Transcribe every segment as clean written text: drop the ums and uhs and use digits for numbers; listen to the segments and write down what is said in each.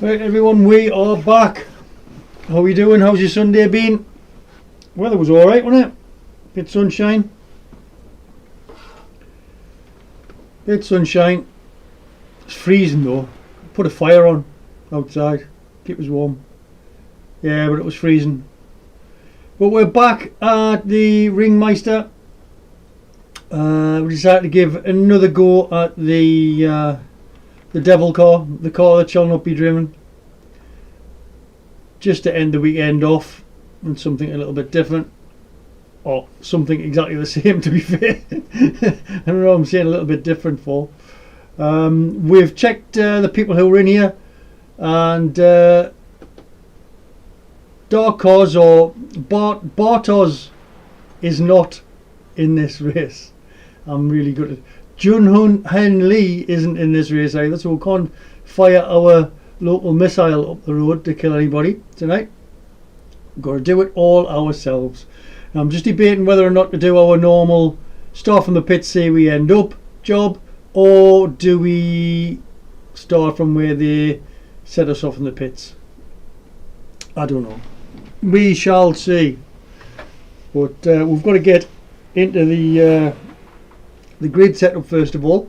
Right everyone, we are back. How are we doing? How's your Sunday been? Weather was alright, wasn't it? Bit sunshine. It's freezing though. Put a fire on outside, keep us warm. Yeah, but it was freezing. But we're back at the Ringmeister. We decided to give another go at the devil car, the car that shall not be driven. Just to end the weekend off on something a little bit different. Or something exactly the same, to be fair. I don't know, I'm saying a little bit different for. We've checked the people who were in here, and Dark Cause or Bartos is not in this race. I'm really good at Jun Hen Lee isn't in this race either, so we can't fire our local missile up the road to kill anybody tonight. We've got to do it all ourselves. I'm just debating whether or not to do our normal start from the pit, say we end up job, or do we start from where they set us off in the pits. I don't know. We shall see. But we've got to get into the grid setup first of all.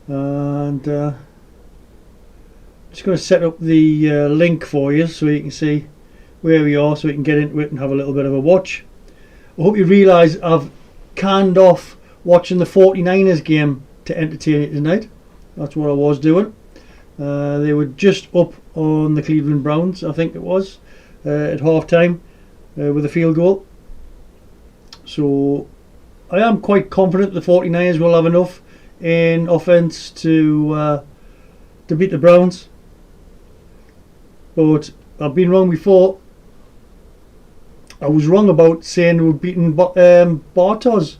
And just going to set up the link for you so you can see where we are, so we can get into it and have a little bit of a watch. I hope you realise I've canned off watching the 49ers game to entertain you tonight. That's what I was doing. They were just up on the Cleveland Browns, I think it was, at half time with a field goal. So I am quite confident the 49ers will have enough in offense to beat the Browns. But I've been wrong before. I was wrong about saying we were beating Bartos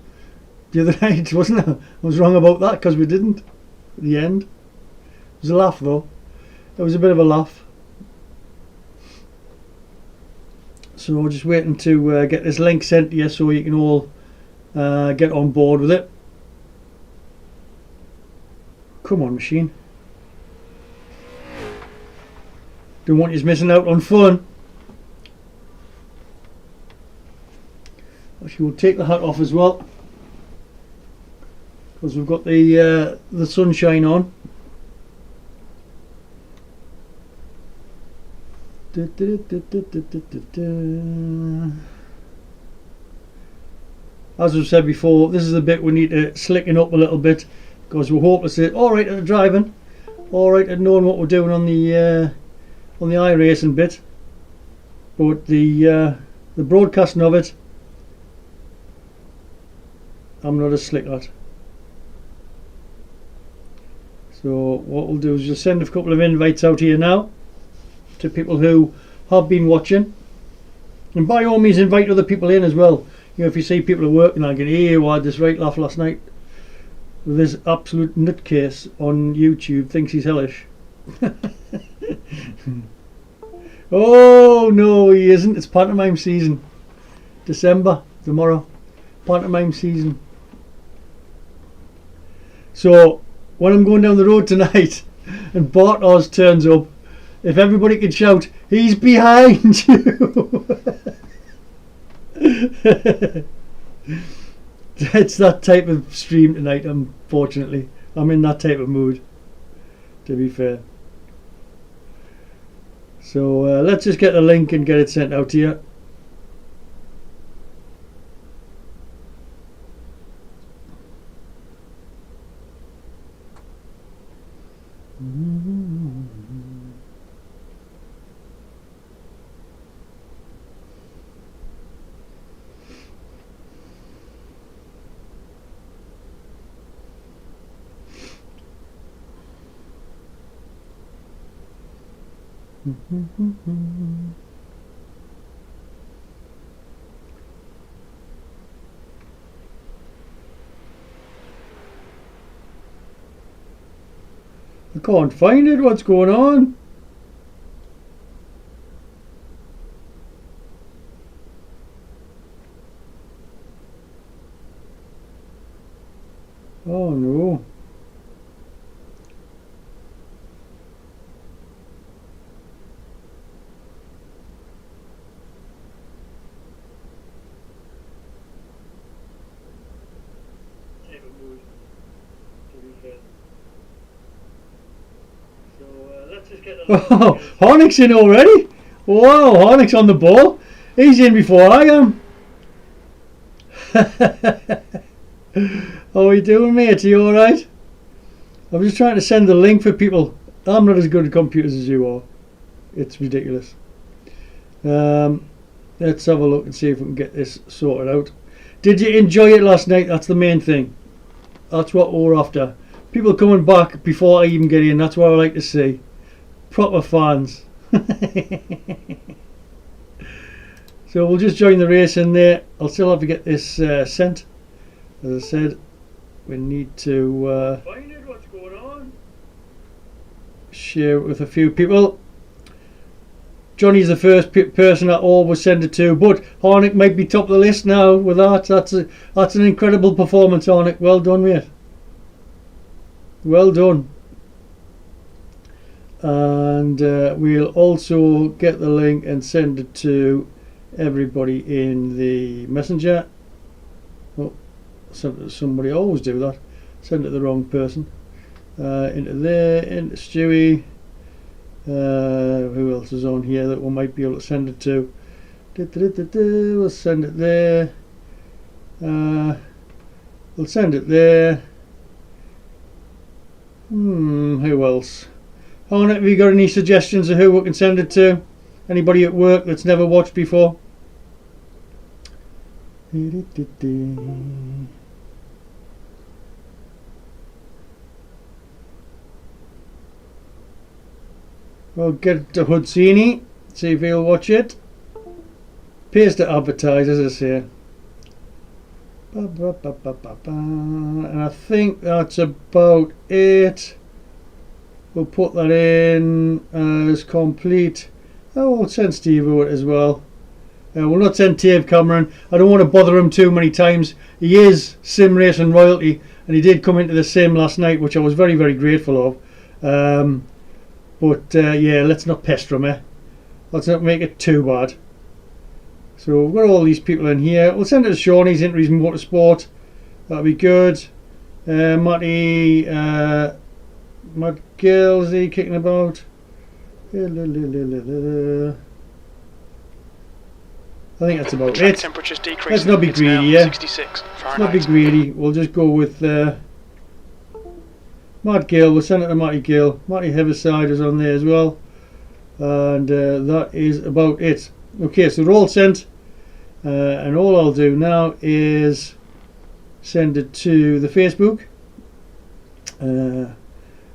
the other night, wasn't I? I was wrong about that because we didn't at the end. It was a laugh though. It was a bit of a laugh. So we're just waiting to get this link sent to you so you can all get on board with it. Come on, machine. Don't want you missing out on fun. Actually, we'll take the hat off as well, because we've got the sunshine on. As I've said before, this is the bit we need to slicken up a little bit, because we're hopeless at alright at driving, alright at knowing what we're doing on the iRacing bit, but the broadcasting of it, I'm not as slick at. So what we'll do is just send a couple of invites out here now to people who have been watching, and by all means invite other people in as well. You know, if you see people are working, I get, hey, I had this right laugh last night. This absolute nutcase on YouTube thinks he's hellish. Oh no, he isn't. It's pantomime season. December, tomorrow. Pantomime season. So when I'm going down the road tonight and Bartos turns up, if everybody could shout, he's behind you. It's that type of stream tonight, unfortunately. I'm in that type of mood, to be fair. So let's just get the link and get it sent out to you. I can't find it. What's going on? Oh no. Oh, Hornick's in already? Wow, Hornick's on the ball. He's in before I am. How are you doing, mate? Are you alright? I'm just trying to send the link for people. I'm not as good at computers as you are. It's ridiculous. Let's have a look and see if we can get this sorted out. Did you enjoy it last night? That's the main thing. That's what we're after. People coming back before I even get in. That's what I like to see. Proper fans. So we'll just join the race in there. I'll still have to get this sent. As I said, we need to find out what's going on. Share it with a few people. Johnny's the first person I always send it to, but Hornick might be top of the list now with that. That's an incredible performance, Hornick. Well done, mate. Well done. And we'll also get the link and send it to everybody in the messenger. Oh, somebody always do that. Send it to the wrong person. Into there, into Stewie. Who else is on here that we might be able to send it to? We'll send it there. We'll send it there. Who else? Hornet, have you got any suggestions of who we can send it to? Anybody at work that's never watched before? We'll get it to Hudsini, see if he'll watch it. Pays to advertise, as I say. And I think that's about it. We'll put that in as complete. Oh, we'll send Steve it as well. We'll not send Dave Cameron. I don't want to bother him too many times. He is sim racing royalty, and he did come into the sim last night, which I was very, very grateful of. But yeah, let's not pester him, eh? Let's not make it too bad. So we've got all these people in here. We'll send it to Sean. He's into his motorsport. That'll be good. Matty, Matt Gill, is he kicking about? I think that's about it. Let's not be greedy, yeah. Let's not be greedy. We'll just go with Matt Gill. We'll send it to Matty Gill. Matty Heaviside is on there as well. And that is about it. Okay, so they're all sent. And all I'll do now is send it to the Facebook.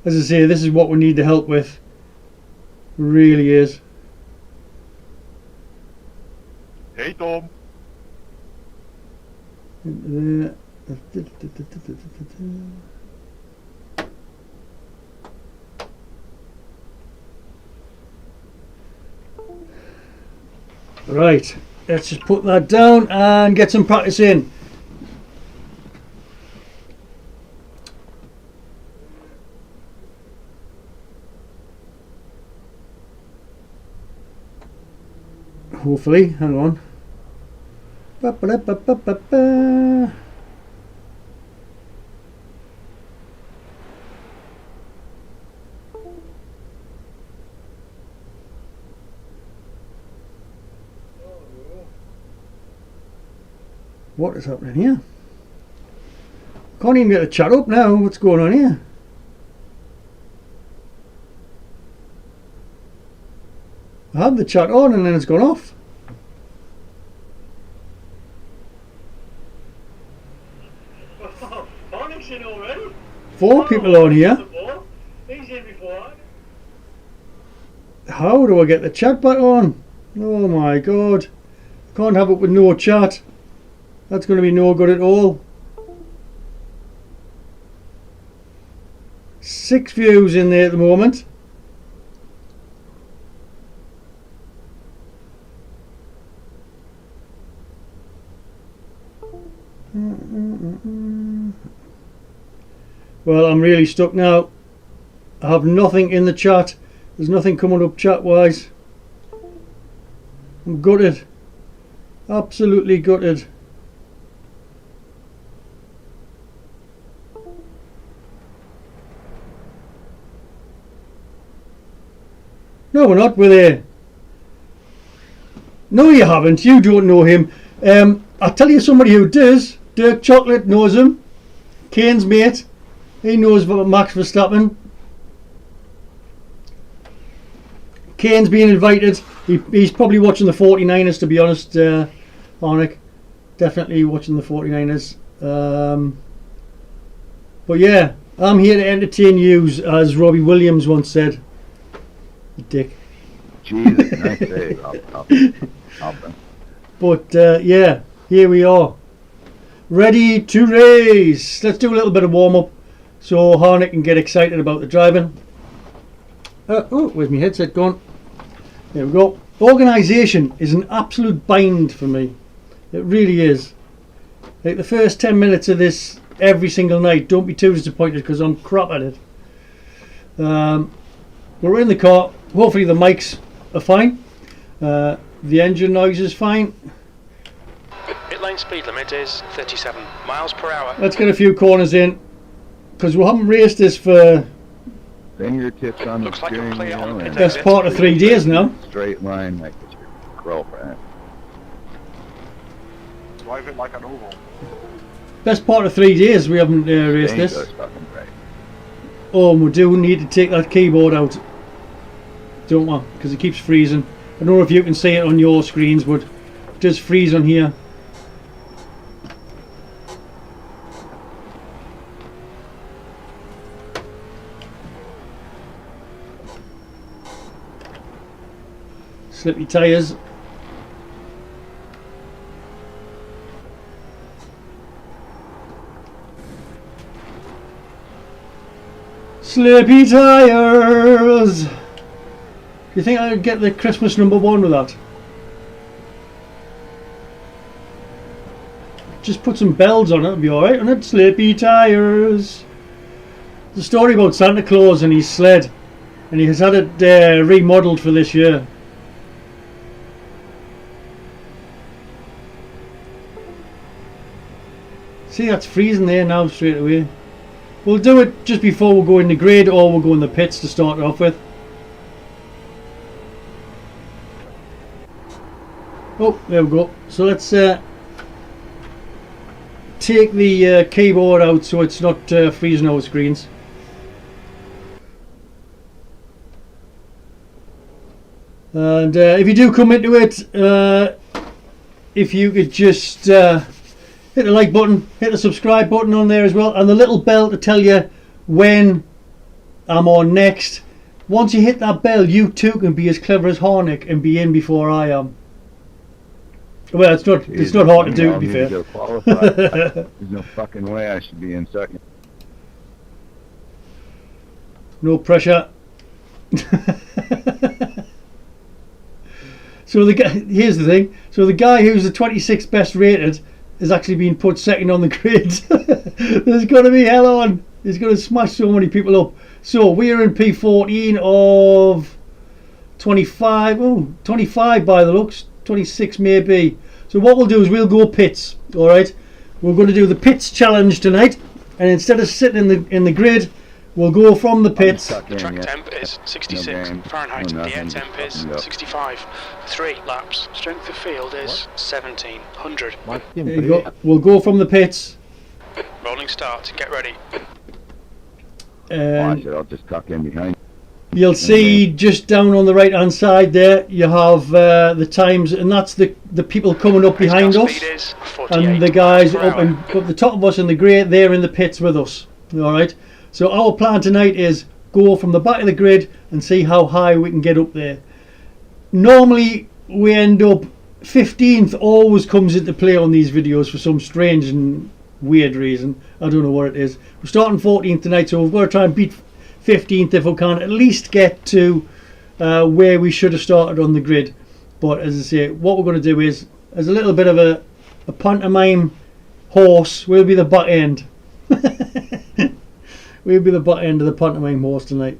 As I say, this is what we need the help with. Really is. Hey Tom. Right, let's just put that down and get some practice in. Hopefully, hang on. What is happening here? Can't even get the chat up now. What's going on here? I had the chat on and then it's gone off. Four people on here. How do I get the chat back on? Oh my god. Can't have it with no chat. That's going to be no good at all. 6 views in there at the moment. Well, I'm really stuck now. I have nothing in the chat. There's nothing coming up chat wise. I'm gutted. Absolutely gutted. No, we're not. We're there. No, you haven't. You don't know him. I'll tell you somebody who does. Dirk Chocolate knows him. Kane's mate. He knows Max Verstappen. Kane's being invited. He's probably watching the 49ers, to be honest, Arnick. Definitely watching the 49ers. But yeah, I'm here to entertain you, as Robbie Williams once said. You dick. Jesus, nice save. But yeah, here we are. Ready to race. Let's do a little bit of warm-up so Harnick can get excited about the driving. Oh, where's my headset gone? There we go. Organisation is an absolute bind for me. It really is. Like the first 10 minutes of this every single night, don't be too disappointed because I'm crap at it. We're in the car. Hopefully the mics are fine. The engine noise is fine. Pit lane speed limit is 37 miles per hour. Let's get a few corners in because we haven't raced this for Fingertips on the Looks like a steering play on wheel. pit and best part of 3 days now. Straight line like it's your girlfriend. Drive it like an oval. Best part of 3 days we haven't raced this. Dangerous fucking right. Oh, we do need to take that keyboard out, don't we? Because it keeps freezing. I don't know if you can see it on your screens, but it does freeze on here. Slippy tyres. Slippy tyres. Do you think I could get the Christmas #1 with that? Just put some bells on it, it'll be alright, and it? Slippy tyres. There's a story about Santa Claus and his sled, and he has had it remodeled for this year. See, that's freezing there now straight away. We'll do it just before we go in the grid, or we'll go in the pits to start it off with. Oh, there we go. So let's take the keyboard out so it's not freezing our screens. And if you do come into it, if you could just hit the like button, hit the subscribe button on there as well, and the little bell to tell you when I'm on next. Once you hit that bell, you too can be as clever as Harnick and be in before I am. Well, it's not hard to do, to be fair. There's no fucking way I should be in second. No pressure. So here's the thing. So the guy who's the 26th best rated is actually being put second on the grid. There's going to be hell on. He's going to smash so many people up. So we're in P14 of 25. Oh, 25 by the looks. 26 maybe. So what we'll do is we'll go pits. All right. We're going to do the pits challenge tonight, and instead of sitting in the grid, we'll go from the pits. The track temp is 66 Fahrenheit. The air temp is 65. 3 laps. Strength of field is 1700. There you go. We'll go from the pits. Rolling start. Get ready. Watch it, I'll just tuck in behind. You'll see just down on the right hand side there you have the times, and that's the people coming up behind us, and the guys up the top of us in the grey, they're in the pits with us. Alright, so our plan tonight is go from the back of the grid and see how high we can get up there. Normally we end up 15th, always comes into play on these videos for some strange and weird reason. I don't know what it is. We're starting 14th tonight, so we've got to try and beat 15th if we can, at least get to where we should have started on the grid. But as I say, what we're going to do is, as a little bit of a pantomime horse, we'll be the back end. We'll be the butt end of the pantomime horse tonight.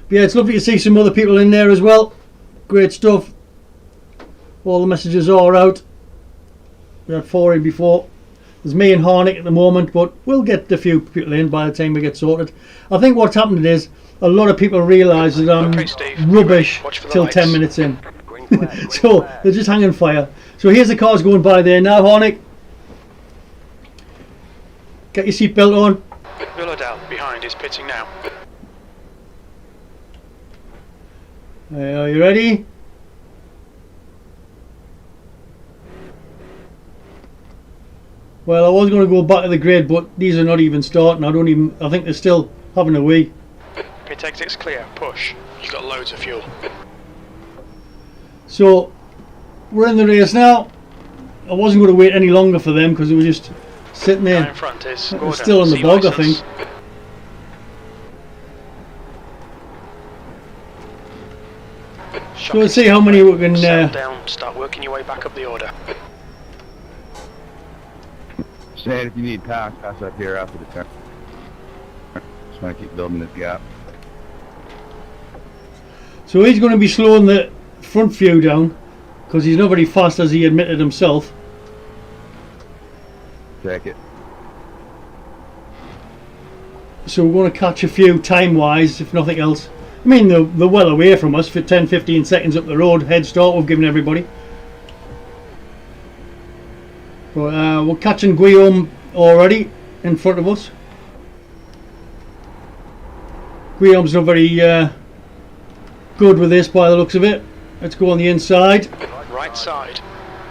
But yeah, it's lovely to see some other people in there as well. Great stuff. All the messages are out. We had 4 in before. There's me and Harnick at the moment, but we'll get a few people in by the time we get sorted. I think what's happened is a lot of people realise that I'm rubbish till 10 minutes in. So they're just hanging fire. So here's the cars going by there now, Harnick. Get your seatbelt on. Villadell behind is pitting now. Are you ready? Well, I was going to go back to the grid, but these are not even starting. I think they're still having a wee. Pit exit's clear. Push. You've got loads of fuel. So we're in the race now. I wasn't going to wait any longer for them because they were just sitting there. In front is They're still on the bog, I think. So let's see how many we can. Down. Start working your way back up the order. Shane, if you need pass up here after the turn. Just want to keep building this gap. So he's going to be slowing the front few down because he's not very fast, as he admitted himself. Check it. So we're going to catch a few time-wise, if nothing else. I mean, they're well away from us for 10-15 seconds up the road. Head start we've given everybody. But we're catching Guillaume already in front of us. Guillaume's not very good with this by the looks of it. Let's go on the inside. Right side.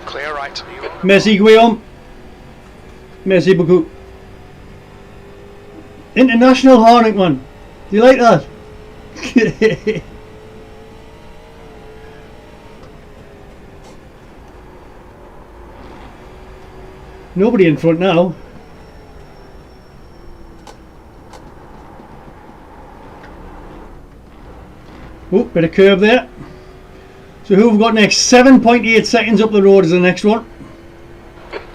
Clear right. Merci Guillaume. Merci beaucoup. International Harnick, man. Do you like that? Nobody in front now. Oh, bit of curve there. So who have we got next? 7.8 seconds up the road is the next one.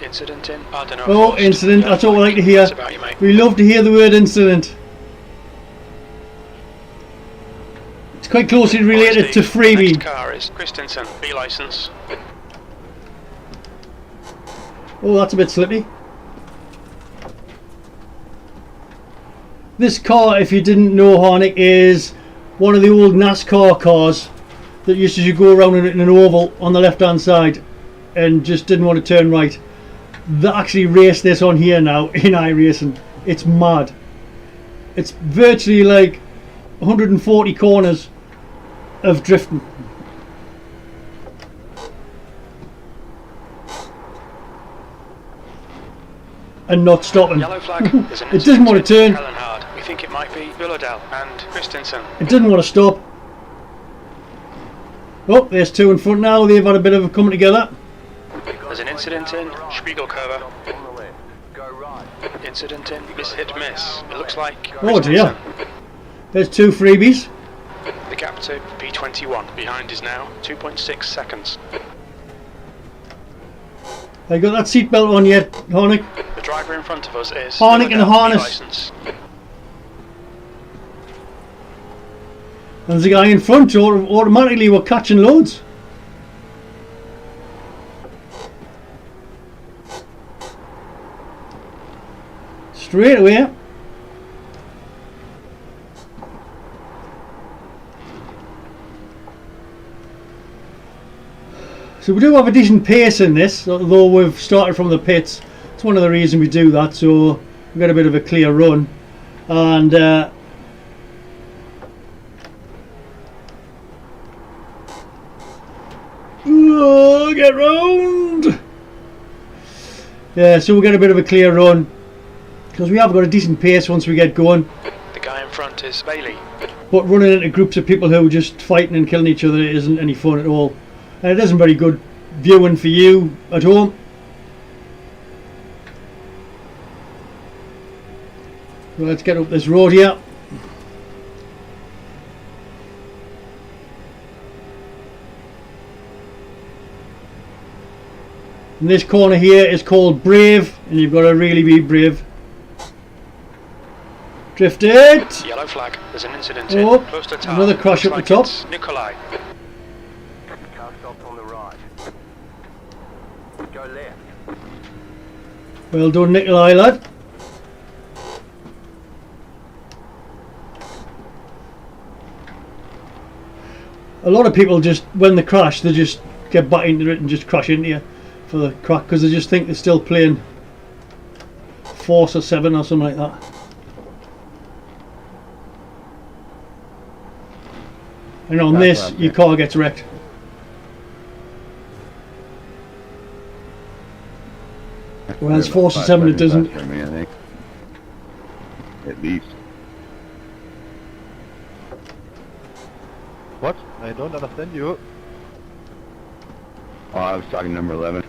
Incident in. I don't know. Oh, incident. That's what we like to hear. About you, mate. We love to hear the word incident. It's quite closely related to freebie. Next car is Christensen. B licence. Oh, that's a bit slippy. This car, if you didn't know, Harnick, is one of the old NASCAR cars that used to go around in an oval on the left hand side and just didn't want to turn right. They actually race this on here now in iRacing. It's mad. It's virtually like 140 corners of drifting. And not stopping. Yellow flag. It doesn't want to turn. We think it might be Villadell and Christensen. It didn't want to stop. Oh, there's two in front now. They've had a bit of a coming together. There's an incident in Spiegelkurve. Incident in hit miss. It looks like. Oh dear. There's two freebies. The gap to P21 behind is now 2.6 seconds. Have you got that seatbelt on yet, Harnick? The driver in front of us is Harnick in the harness. License. And there's a guy in front, so automatically we're catching loads. Straight away. So we do have a decent pace in this, although we've started from the pits. It's one of the reasons we do that, so we've got a bit of a clear run. And get round! Yeah, so we'll get a bit of a clear run because we have got a decent pace once we get going. The guy in front is Bailey. But running into groups of people who are just fighting and killing each other isn't any fun at all. And it isn't very good viewing for you at home. So let's get up this road here. And this corner here is called Brave, and you've got to really be brave. Drifted. Yellow flag. There's an incident Oh, in. Close to tower. another crash Looks up the like top. it's Nikolai. Car stopped on the right. Go left. Well done, Nikolai, lad. A lot of people just, when they crash, they just get back into it and just crash into you for the crack because they just think they're still playing Force or 7 or something like that. And on That's this, right, your yeah. car gets wrecked. Whereas About Force or 5 7 it seconds doesn't. faster than me, I think. At least. What? I don't understand you. Oh, I was talking number 11.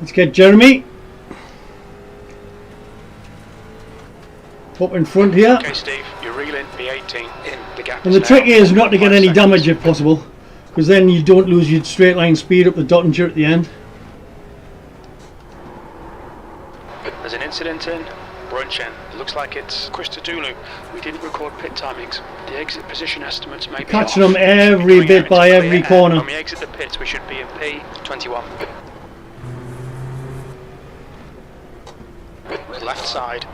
Let's get Jeremy up in front here. Okay, Steve, you're reeling P18 in the gap. And the trick is not to get any damage if possible, because then you don't lose your straight line speed up the Dottinger at the end. There's an incident in Brunchen. It looks like it's Christodoulou. We didn't record pit timings. The exit position estimates may be Catching off. them every Going bit out by into every clear air. corner. When we exit the pits, we should be in P21. Left side.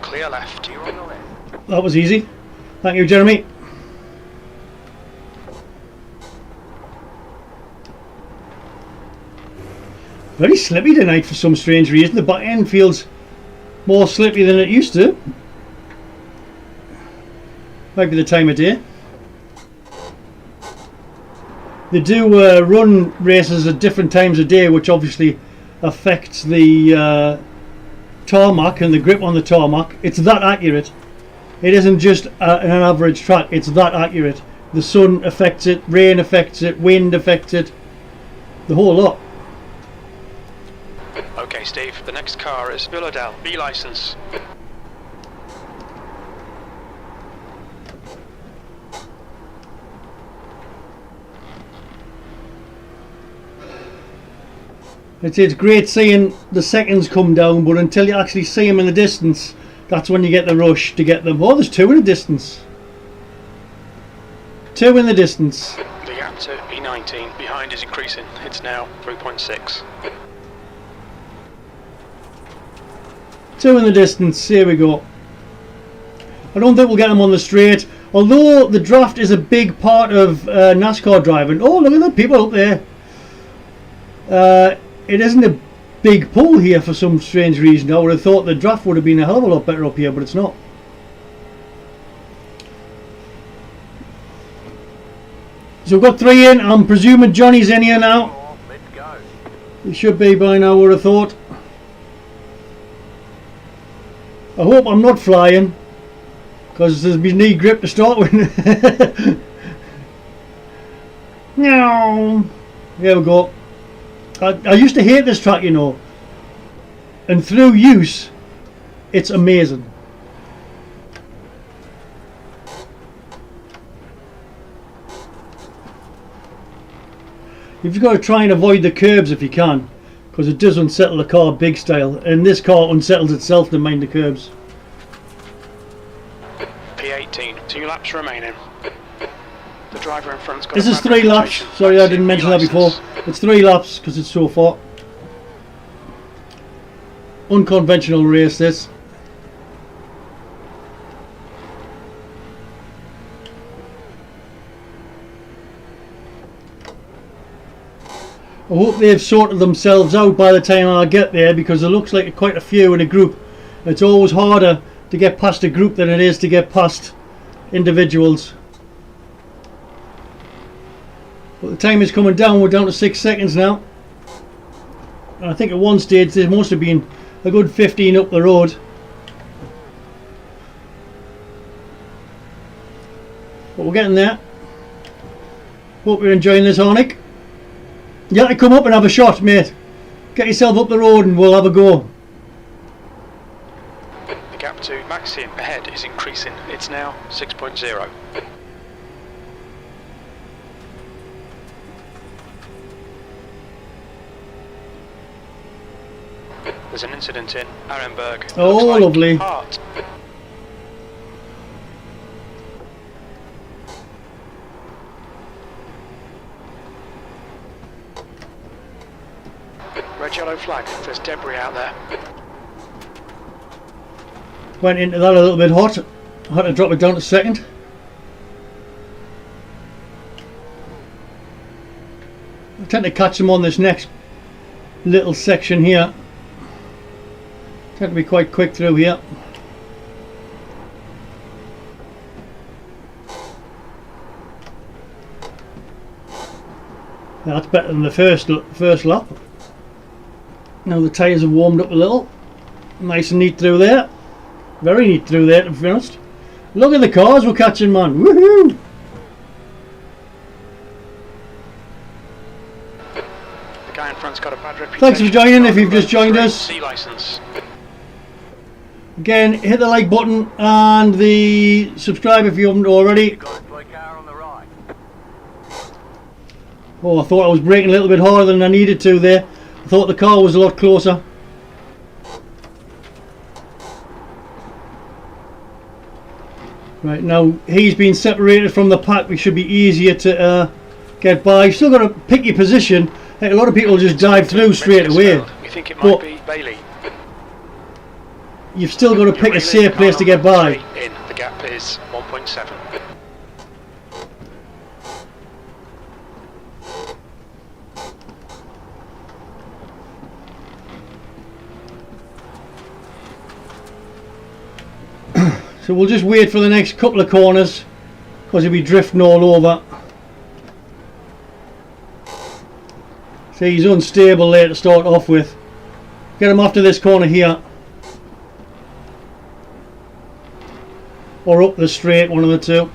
Clear left. You're on the left. That was easy. Thank you, Jeremy. Very slippy tonight for some strange reason. The back end feels more slippy than it used to. Might be the time of day. They do run races at different times of day, which obviously affects the tarmac and the grip on the tarmac. It's that accurate. It isn't just an average track, it's that accurate. The sun affects it, rain affects it, wind affects it, the whole lot. Okay, Steve, the next car is Villadel, B license. It's great seeing the seconds come down, but until you actually see them in the distance, that's when you get the rush to get them. Oh, there's 2 in the distance. 2 in the distance. The gap to B19 behind is increasing. It's now 3.6. 2 in the distance, here we go. I don't think we'll get them on the straight, although the draft is a big part of NASCAR driving. Oh, look at the people up there. It isn't a big pull here for some strange reason. I would have thought the draft would have been a hell of a lot better up here, but it's not. So we've got 3 in. I'm presuming Johnny's in here now. Oh, let's go. He should be by now, I would have thought. I hope I'm not flying, because there's my knee grip to start with. Meow. There we go. I used to hate this track, you know, and through use, it's amazing. You've got to try and avoid the curbs if you can, because it does unsettle the car big style, and this car unsettles itself to mind the curbs. P18, 2 laps remaining. The driver in front's got This a is bad 3 laps. reputation. Sorry, I Back didn't seat, mention that before. license. It's 3 laps because it's so far. Unconventional race, this. I hope they've sorted themselves out by the time I get there, because it looks like quite a few in a group. It's always harder to get past a group than it is to get past individuals. But the time is coming down. We're down to 6 seconds now. And I think at one stage there must have been a good 15 up the road. But we're getting there. Hope you're enjoying this, Hornick. You have to come up and have a shot, mate. Get yourself up the road and we'll have a go. The gap to Maxim ahead is increasing. It's now 6.0. There's an incident in Arenberg. Oh, Looks like lovely. Hart. Red yellow flag. There's debris out there. Went into that a little bit hot. I had to drop it down to second. I tend to catch them on this next little section here. Tend to be quite quick through here. That's better than the first lap. Now the tyres have warmed up a little. Nice and neat through there. Very neat through there, to be honest. Look at the cars we're catching, man. Woohoo! The guy in front's got a bad reputation. Thanks for joining if you've just joined us. C license. Again, hit the like button and the subscribe if you haven't already. Got a toy car on the right. Oh, I thought I was braking a little bit harder than I needed to there. I thought the car was a lot closer. Right, now he's been separated from the pack. We should be easier to get by. You've still got to pick your position. Like, a lot of people just dive through straight away. We think it But might be Bailey. you've still got to pick a safe place to get by. In. The gap is 1.7. So we'll just wait for the next couple of corners because he'll be drifting all over. See, he's unstable there to start off with. Get him after this corner here. Or up the straight, one of the two.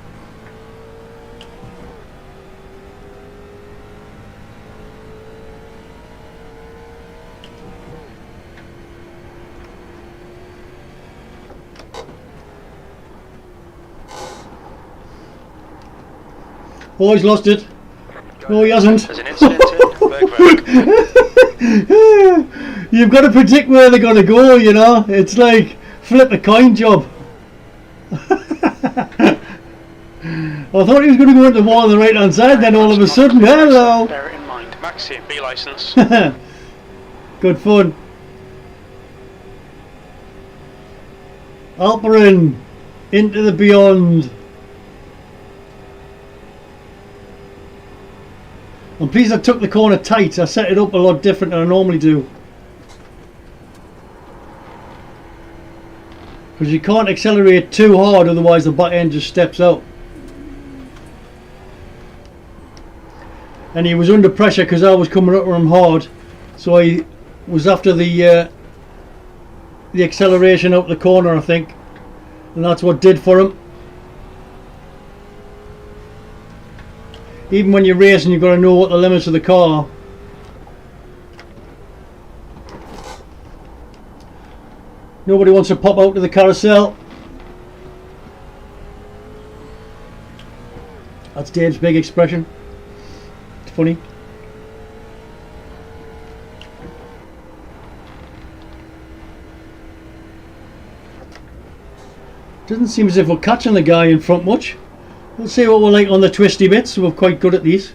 Oh, he's lost it. No, he hasn't. There's an incident in Bergwerk. You've got to predict where they're going to go, you know. It's like flip a coin job. I thought he was going to go into the wall on the right hand side, then all of a sudden, hello. Bear it in mind. Maxim, B license. Good fun. Alperin into the beyond. I'm pleased I took the corner tight. I set it up a lot different than I normally do. Because you can't accelerate too hard, otherwise the back end just steps out. And he was under pressure because I was coming up with him hard. So I was after the acceleration up the corner, I think. And that's what did for him. Even when you're racing, you've got to know what the limits of the car. Nobody wants to pop out to the carousel. That's Dave's big expression. It's funny. Doesn't seem as if we're catching the guy in front much. We'll see what we're like on the twisty bits. We're quite good at these.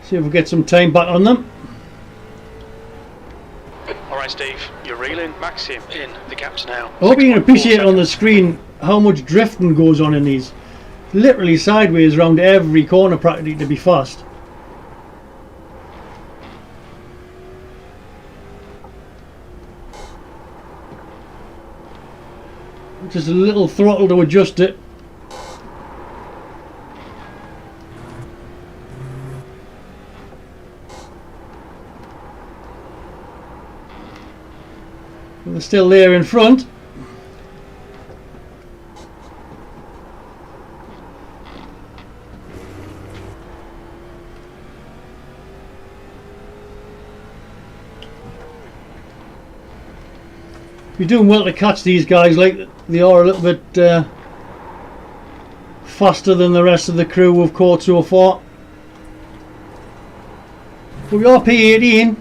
See if we get some time back on them. Alright, Steve, you're reeling Maxim in. The gap's now. I hope you can 6.4 appreciate on the seconds. screen how much drifting goes on in these. Literally sideways around every corner practically to be fast. Just a little throttle to adjust it. And they're still there in front. You're doing well to catch these guys, like they are a little bit faster than the rest of the crew we've caught so far. But we are P18.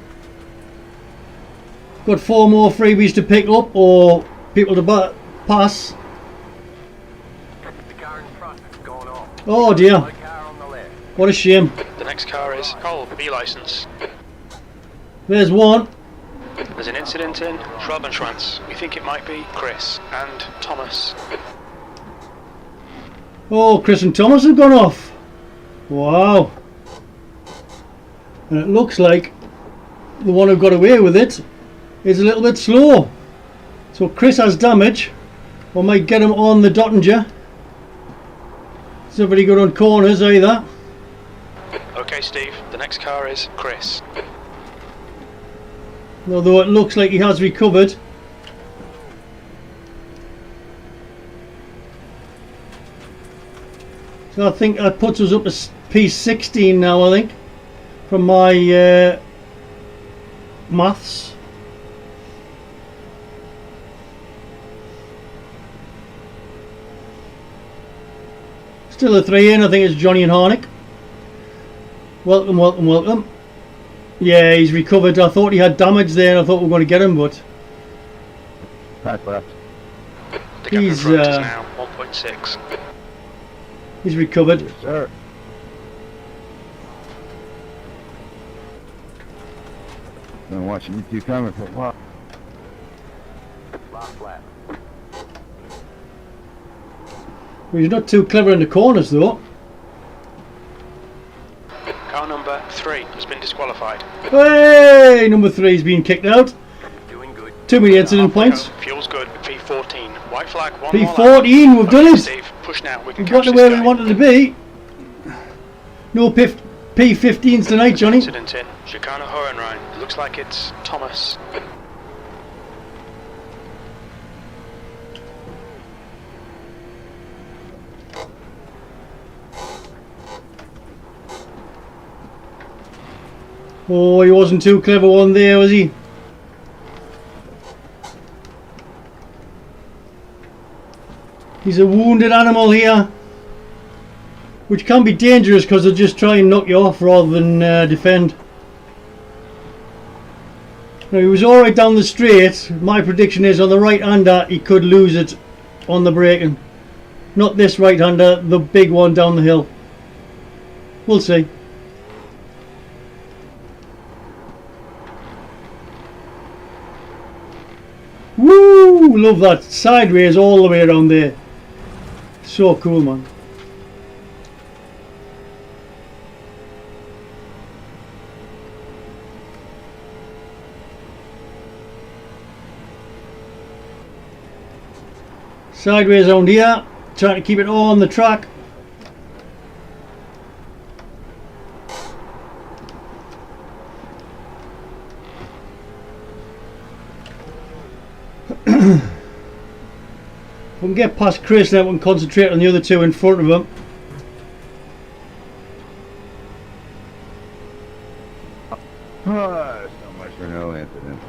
Got 4 more freebies to pick up or people to pass. The car in front has gone off. Oh dear, No car on the left. what a shame. The next car is Cole, B license. There's one. There's an incident in Schrabenschwanz. We think it might be Chris and Thomas. Oh, Chris and Thomas have gone off. Wow. And it looks like the one who got away with it is a little bit slow. So Chris has damage. We might get him on the Dottinger. He's not very good on corners either. Okay, Steve, the next car is Chris. Although it looks like he has recovered. So I think that puts us up to P16 now, I think, from my maths. Still a 3 in, I think it's Johnny and Harnick. Welcome, welcome, welcome. Yeah, he's recovered. I thought he had damage there and I thought we were going to get him, but Back left. The gap in He's, front is now 1.6. he's recovered. Yes, sir. Been watching you two coming for a while. Last lap. Well, he's not too clever in the corners though. Car number 3 has been disqualified. Hey, number 3's been kicked out. Doing good. Too many incident points. Fuel's good. P14. White flag. One more lap. P14, we've done Okay, it. Steve, push now. We can We've got catch to this where guy. we wanted to be. No P15s tonight, Johnny. Incident in Chicana Hohenrhein. It looks like it's Thomas. Oh, he wasn't too clever one there, was he? He's a wounded animal here, which can be dangerous because they'll just try and knock you off rather than defend. Now, he was alright down the straight. My prediction is on the right-hander he could lose it on the braking. Not this right-hander, the big one down the hill. We'll see. Woo! Love that. Sideways all the way around there. So cool, man. Sideways around here. Trying to keep it all on the track. If we can get past Chris, then we can concentrate on the other two in front of him. So much for no incident.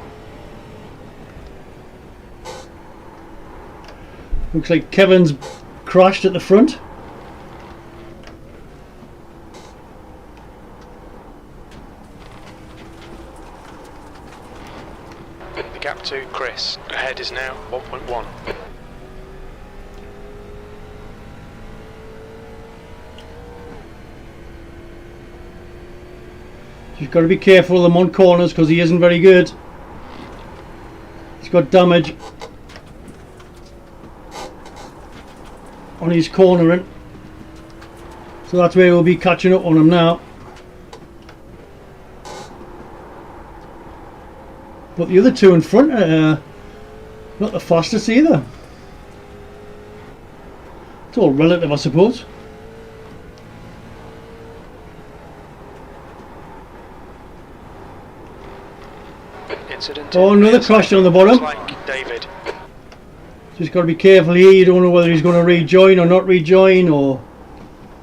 Looks like Kevin's crashed at the front. The gap to Chris ahead is now 1.1. You've got to be careful of him on corners because he isn't very good. He's got damage on his cornering, so that's where we'll be catching up on him now. But the other two in front are not the fastest either. It's all relative, I suppose. Incident Oh, in another rear crash side. on the bottom. Looks like David. Just got to be careful here. You don't know whether he's going to rejoin or not rejoin, or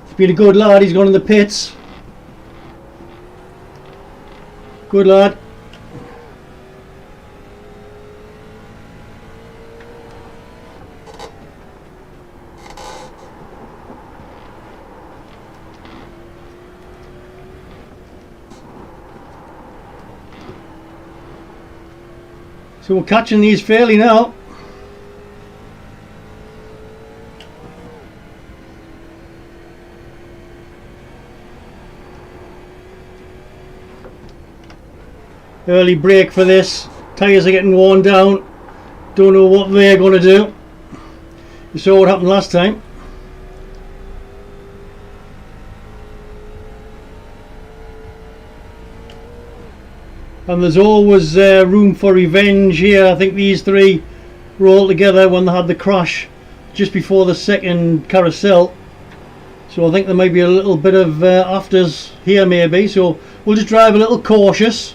he's been a good lad. He's gone in the pits. Good lad. So we're catching these fairly now. Early break for this. Tyres are getting worn down. Don't know what they're going to do. You saw what happened last time. And there's always room for revenge here. I think these three were all together when they had the crash just before the second carousel. So I think there might be a little bit of afters here maybe. So we'll just drive a little cautious.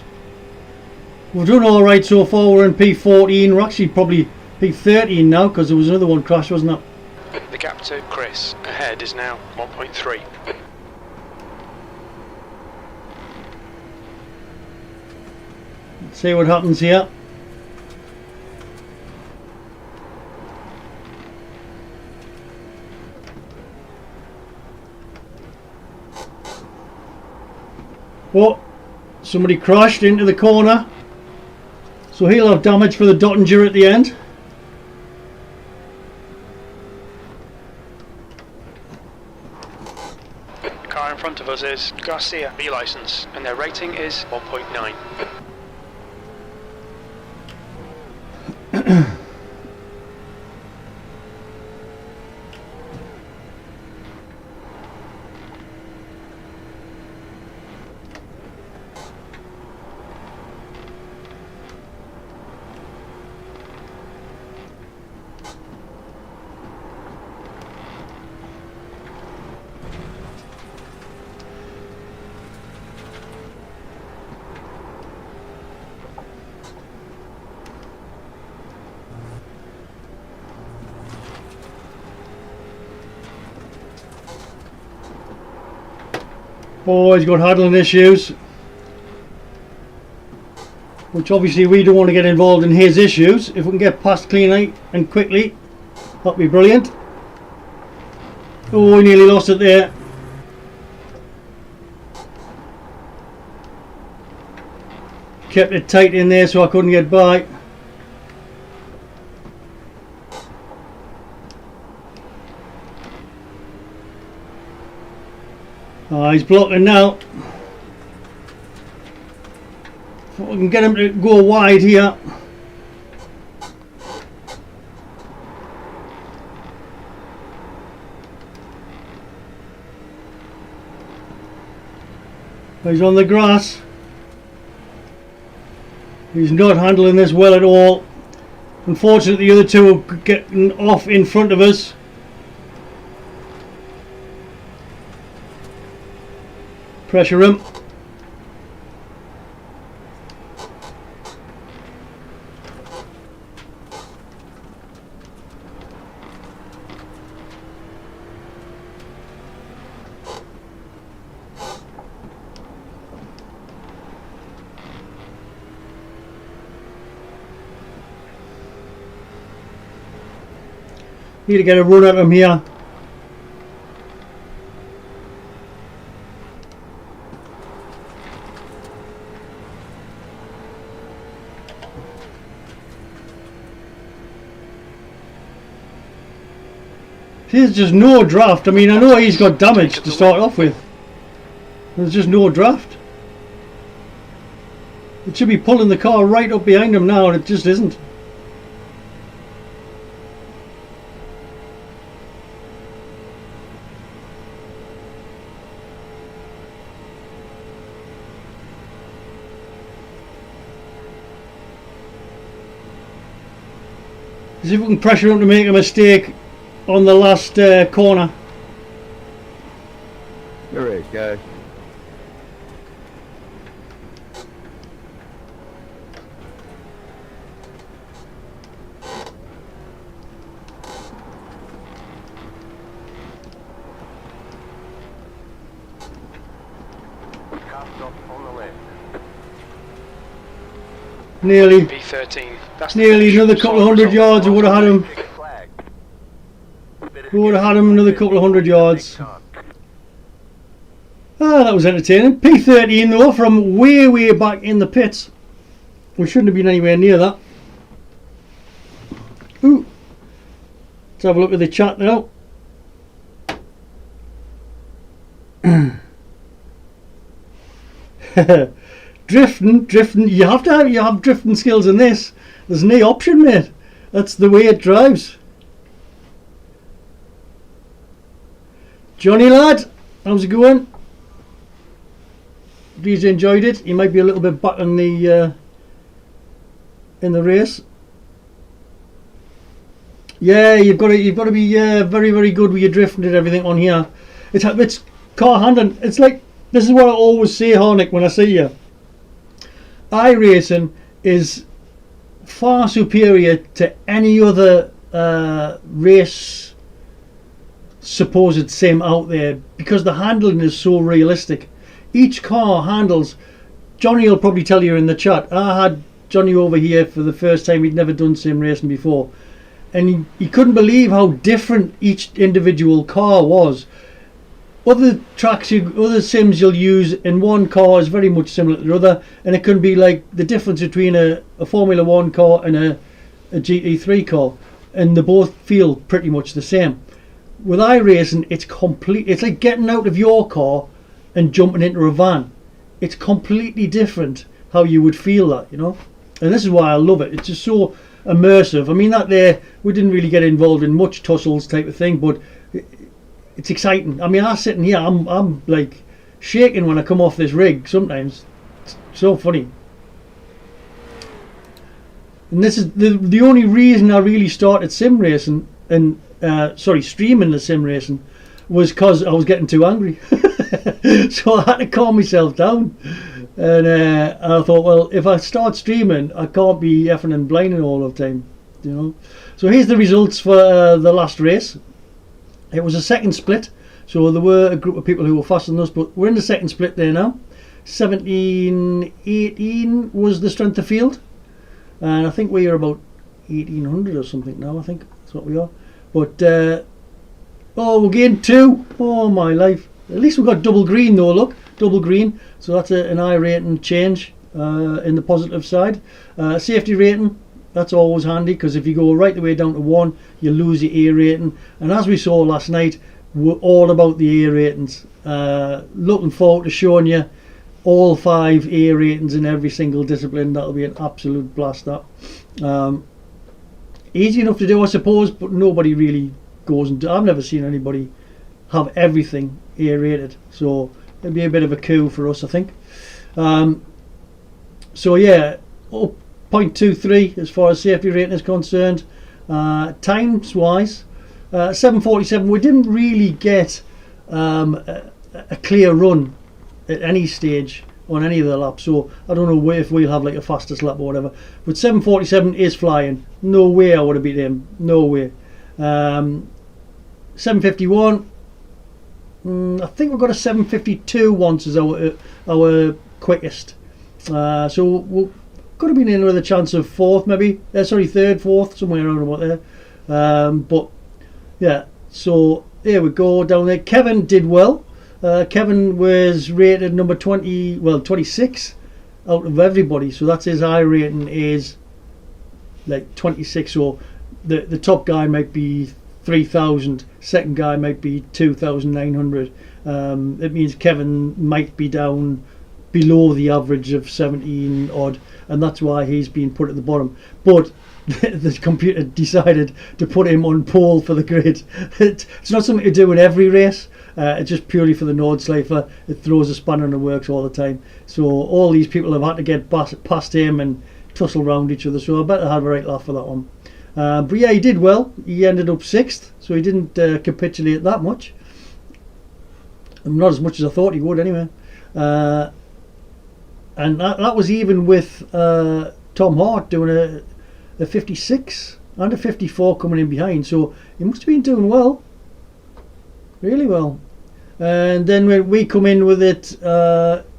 We've done alright so far. We're in P14. We're actually probably P13 now because there was another one crash, wasn't there? The gap to Chris ahead is now 1.3. Let's see what happens here. Oh, somebody crashed into the corner. So he'll have damage for the Dottinger at the end. Car in front of us is Garcia B license and their rating is 1.9. Oh, he's got handling issues, which obviously we don't want to get involved in his issues. If we can get past cleanly and quickly, that'd be brilliant. Oh, we nearly lost it there. Kept it tight in there so I couldn't get by. He's blocking now. If we can get him to go wide here. He's on the grass. He's not handling this well at all. Unfortunately, the other two are getting off in front of us. Pressure him. Need to get a run at him here. There's just no draft. I mean, I know he's got damage to start off with. There's just no draft. It should be pulling the car right up behind him now, and it just isn't. See if we can pressure him to make a mistake on the last corner. You're right, guys. Cast off on the left. Nearly. B13. That's Nearly another couple of hundred yards. We would have had him. Pick a flag. We would have had him another couple of hundred yards. Ah, that was entertaining. P13 though, from way back in the pits. We shouldn't have been anywhere near that. Ooh. Let's have a look at the chat now. drifting. You have to have drifting skills in this. There's no option, mate. That's the way it drives. Johnny lad, how's it going? Please enjoyed it. You might be a little bit back in the race. Yeah, you've got to be very, very good with your drifting and everything on here. It's car handling. It's like, this is what I always say, Harnick, when I see you. iRacing is far superior to any other race supposed sim out there, because the handling is so realistic. Each car handles. Johnny will probably tell you in the chat. I had Johnny over here for the first time. He'd never done sim racing before, and he couldn't believe how different each individual car was. Other sims you'll use in one car is very much similar to the other, and it can be like the difference between a Formula 1 car and a GT3 car, and they both feel pretty much the same. With iRacing, it's like getting out of your car and jumping into a van. It's completely different how you would feel that, you know. And this is why I love it. It's just so immersive. I mean, we didn't really get involved in much tussles type of thing, but it's exciting. I mean, I'm sitting here, I'm like shaking when I come off this rig sometimes. It's so funny. And this is the only reason I really started sim racing and streaming the sim racing was because I was getting too angry. So I had to calm myself down. And I thought, well, if I start streaming, I can't be effing and blinding all the time, you know. So here's the results for the last race. It was a second split, so there were a group of people who were faster than us, but we're in the second split there now. 1718 was the strength of field, and I think we are about 1800 or something now. I think that's what we are. But we're getting 2. Oh my life! At least we got double green though. Look, double green. So that's an I rating change in the positive side. Safety rating. That's always handy, because if you go right the way down to 1, you lose your A rating. And as we saw last night, we're all about the A ratings. Looking forward to showing you all 5 A ratings in every single discipline. That'll be an absolute blast. That easy enough to do, I suppose, but nobody really goes and I've never seen anybody have everything A rated. So it'll be a bit of a coup for us, I think. So yeah. 0.23 as far as safety rating is concerned. Times wise, 7:47. We didn't really get a clear run at any stage on any of the laps, so I don't know if we'll have like a fastest lap or whatever. But 7:47 is flying. No way I would have beat him. No way. 7:51. I think we've got a 7:52 once as our quickest. So we'll could have been in with a chance of fourth, maybe. Third, fourth, somewhere around about there. But yeah, so here we go down there. Kevin did well. Kevin was rated number 26 out of everybody. So that's his I rating is like 26. So the top guy might be 3,000. Second guy might be 2,900. It means Kevin might be down below the average of 17 odd, and that's why he's been put at the bottom. But the computer decided to put him on pole for the grid. It's not something to do in every race. It's just purely for the Nordschleifer. It throws a spanner in the works all the time. So all these people have had to get past him and tussle around each other. So I bet I had a right laugh for that one. But yeah, he did well. He ended up 6th, so he didn't capitulate that much. Not as much as I thought he would anyway. And that was even with Tom Hart doing a 56 and a 54 coming in behind. So he must have been doing well. Really well. And then when we come in with it,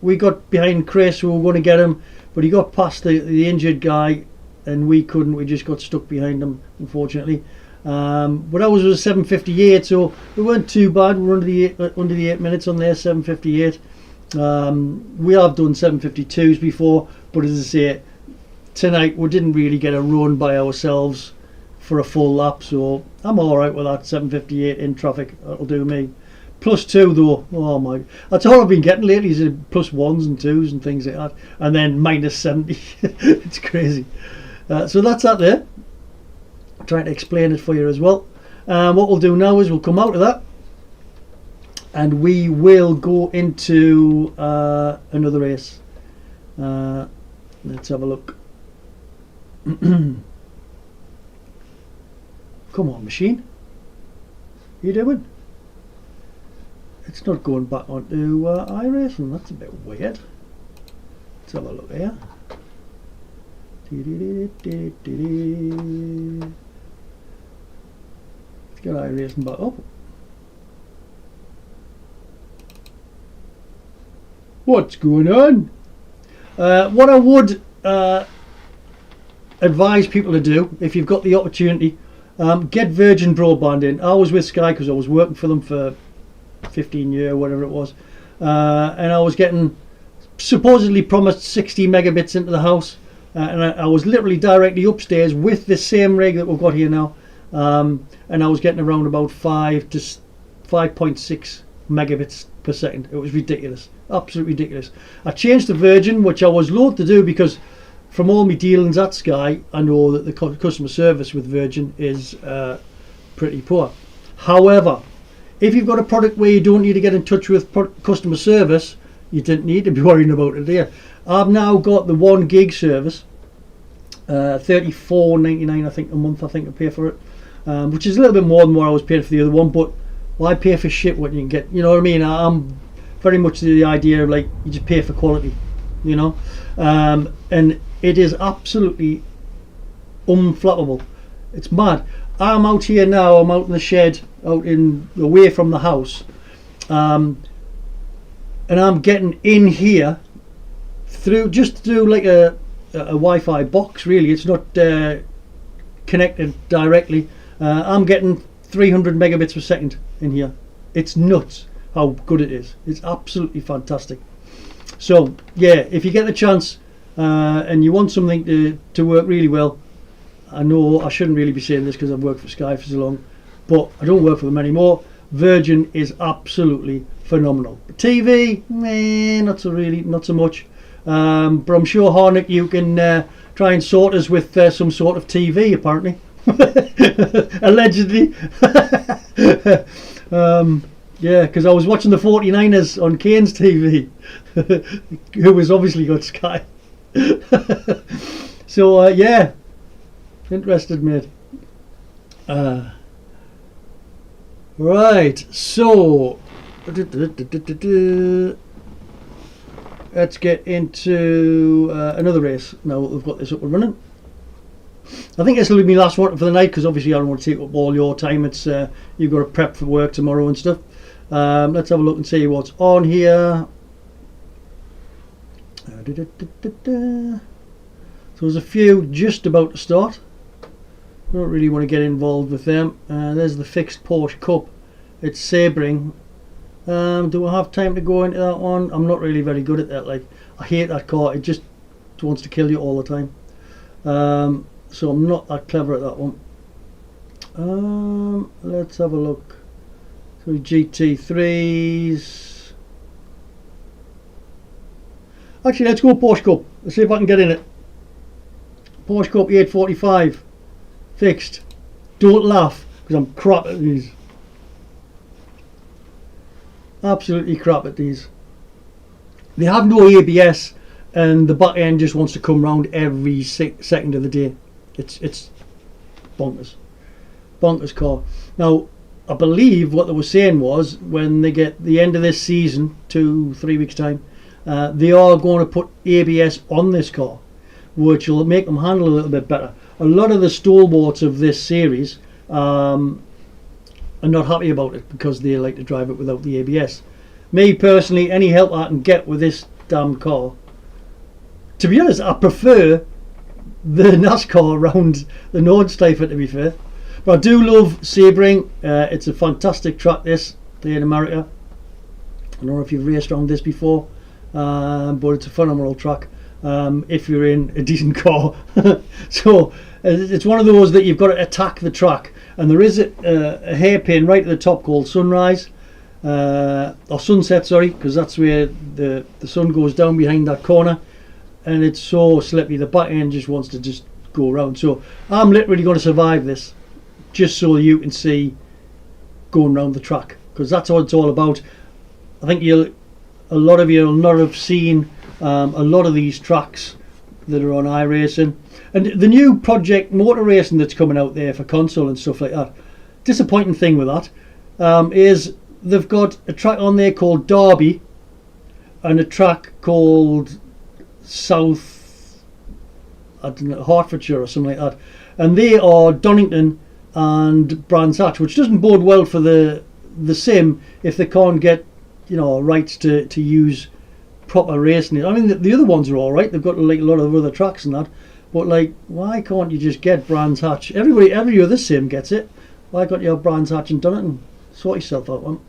we got behind Chris. We were going to get him, but he got past the injured guy, and we couldn't. We just got stuck behind him, unfortunately. But ours was 7:58, so we weren't too bad. We were under the 8 minutes on there, 7:58. We have done 7:52s before, but as I say, tonight we didn't really get a run by ourselves for a full lap, so I'm alright with that. 7:58 in traffic, that'll do me. +2 though, oh my, that's all I've been getting lately, is +1s and 2s and things like that, and then -70. It's crazy. So that's that there. I'm trying to explain it for you as well. What we'll do now is we'll come out of that and we will go into another race. Let's have a look. Come on, machine. You doing? It's not going back onto iRacing. That's a bit weird. Let's have a look here. Let's get iRacing back up. What's going on? What I would advise people to do, if you've got the opportunity, get Virgin broadband in. I was with Sky because I was working for them for 15 years, whatever it was, and I was getting supposedly promised 60 megabits into the house, and I was literally directly upstairs with the same rig that we've got here now, and I was getting around about 5 to 5.6 megabits per second. It was ridiculous, absolutely ridiculous. I changed to Virgin, which I was loath to do because from all my dealings at Sky, I know that the customer service with Virgin is pretty poor. However, if you've got a product where you don't need to get in touch with customer service, you didn't need to be worrying about it there. I've now got the 1 gig service, $34.99 I think a month. I think I pay for it, which is a little bit more than what I was paying for the other one. But why pay for shit when you can get? You know what I mean? I'm very much the idea of like you just pay for quality, you know, and it is absolutely unflappable. It's mad. I'm out here now. I'm out in the shed, out in away from the house, and I'm getting in here through like a Wi-Fi box. Really, it's not connected directly. I'm getting 300 megabits per second in here. It's nuts how good it is. It's absolutely fantastic. So yeah, if you get the chance and you want something to work really well, I know I shouldn't really be saying this because I've worked for Sky for so long, but I don't work for them anymore. Virgin is absolutely phenomenal. TV, not so much. But I'm sure Harnick, you can try and sort us with some sort of TV apparently. Allegedly. Yeah, because I was watching the 49ers on Kane's TV, who has obviously got Sky. So yeah, interested, mate. Right, so let's get into another race now that we've got this up and running. I think this will be my last one for the night because obviously I don't want to take up all your time. It's you've got to prep for work tomorrow and stuff. Let's have a look and see what's on here. So there's a few just about to start. I don't really want to get involved with them. There's the fixed Porsche Cup. It's Sebring. Do I have time to go into that one? I'm not really very good at that. Like, I hate that car. It just wants to kill you all the time. So I'm not that clever at that one. Let's have a look. So GT3s. Actually, let's go Porsche Cup. Let's see if I can get in it. Porsche Cup 845. Fixed. Don't laugh, because I'm crap at these. Absolutely crap at these. They have no ABS, and the back end just wants to come round every second of the day. It's bonkers. Bonkers car. Now, I believe what they were saying was when they get the end of this season, 2-3 weeks time, they are going to put ABS on this car, which will make them handle a little bit better. A lot of the stalwarts of this series are not happy about it because they like to drive it without the ABS. Me personally, any help I can get with this damn car. To be honest, I prefer the NASCAR around the Nordschleife, to be fair. But I do love Sebring. It's a fantastic track, this, there in America. I don't know if you've raced around this before, but it's a phenomenal track. if you're in a decent car. So it's one of those that you've got to attack the track, and there is a hairpin right at the top called sunrise, or sunset, sorry, because that's where the sun goes down behind that corner, and it's so slippy the back end just wants to just go around. So I'm literally going to survive this just so you can see going around the track, because that's what it's all about. I think a lot of you will not have seen a lot of these tracks that are on iRacing, and the new Project Motor Racing that's coming out there for console and stuff like that. Disappointing thing with that is they've got a track on there called Derby and a track called South, I don't know, Hertfordshire or something like that, and they are Donington and Brands Hatch, which doesn't bode well for the sim if they can't get, you know, rights to use proper racing. I mean, the other ones are all right. They've got like a lot of other tracks and that, but like, why can't you just get Brands Hatch? Every other sim gets it. Why can't you have Brands Hatch and Donington? Sort yourself out, man.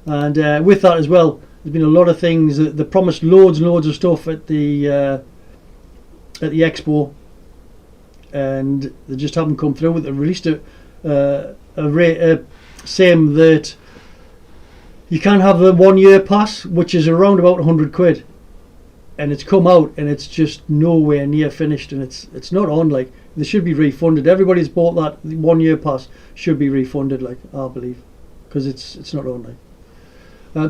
And with that as well, there's been a lot of things that they promised loads and loads of stuff at the expo, and they just haven't come through. They released a sim that you can have the 1 year pass, which is around about £100, and it's come out and it's just nowhere near finished, and it's not on. Like, they should be refunded. Everybody's bought that 1 year pass should be refunded, like, I believe, because it's not on. Like,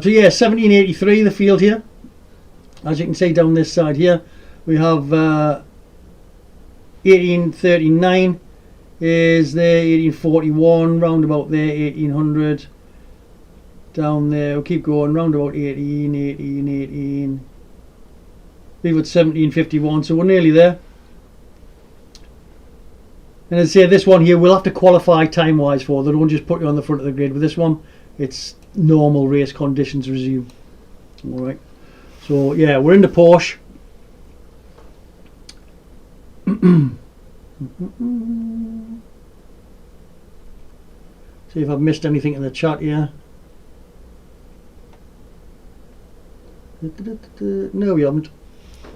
so yeah, 1783 the field here. As you can see down this side here, we have 1839 is there, 1841 round about there, 1800 down there. We'll keep going round about 18. Leave it 1751, so we're nearly there. And as I say, this one here we'll have to qualify time wise for. They don't just put you on the front of the grid. With this one, it's normal race conditions resume. Alright, so yeah, we're in the Porsche. See if I've missed anything in the chat here. No, we haven't.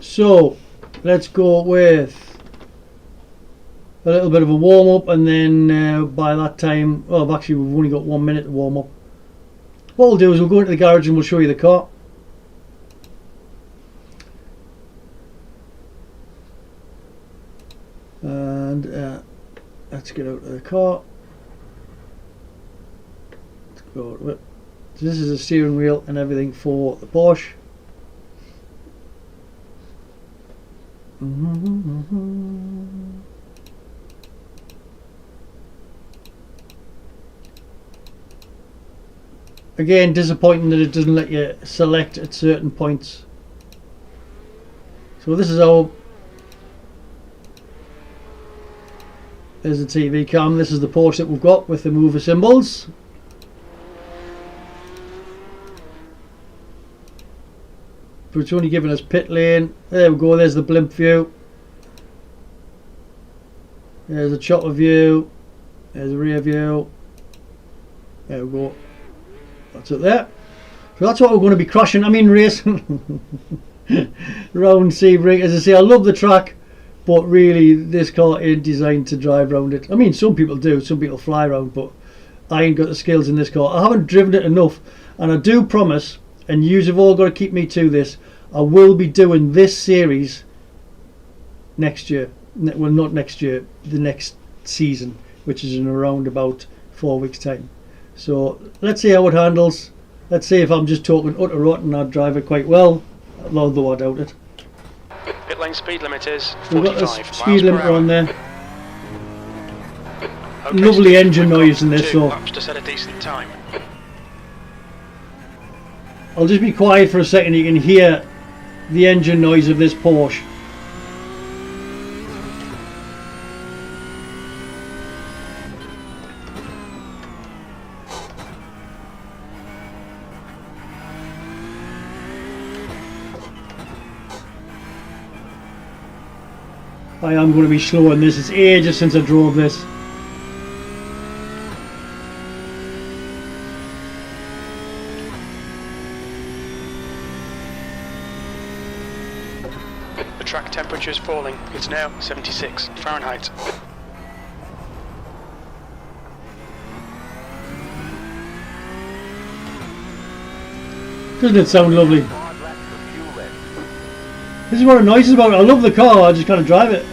So let's go with a little bit of a warm up, and then by that time, well, actually we've only got 1 minute to warm up. What we'll do is we'll go into the garage and we'll show you the car. And let's get out of the car. Let's go to it. So this is the steering wheel and everything for the Porsche. Again, disappointing that it doesn't let you select at certain points. So this is our, there's the TV cam. This is the Porsche that we've got with the mover symbols. But it's only giving us pit lane. There we go, there's the blimp view. There's a chopper view. There's a rear view. There we go. That's it there. So that's what we're going to be crashing. I mean, racing round Sebring. As I say, I love the track, but really this car ain't designed to drive around it. I mean, some people do. Some people fly around, but I ain't got the skills in this car. I haven't driven it enough, and I do promise, and yous have all got to keep me to this, I will be doing this series next year. Well, not next year, the next season, which is in around about 4 weeks time. So let's see how it handles. Let's see if I'm just talking utter rot and I drive it quite well, although I doubt it. Pit lane speed limit is 45 We've got the speed miles per limiter on hour. there. Okay, Lovely so engine we've noise got in this, 2 so laps to set a decent time. I'll just be quiet for a second. You can hear the engine noise of this Porsche. I am going to be slow in this. It's ages since I drove this. The track temperature is falling. It's now 76 Fahrenheit. Doesn't it sound lovely? 5 laps of fuel left. This is what annoys us about it. I love the car, I just can't drive it.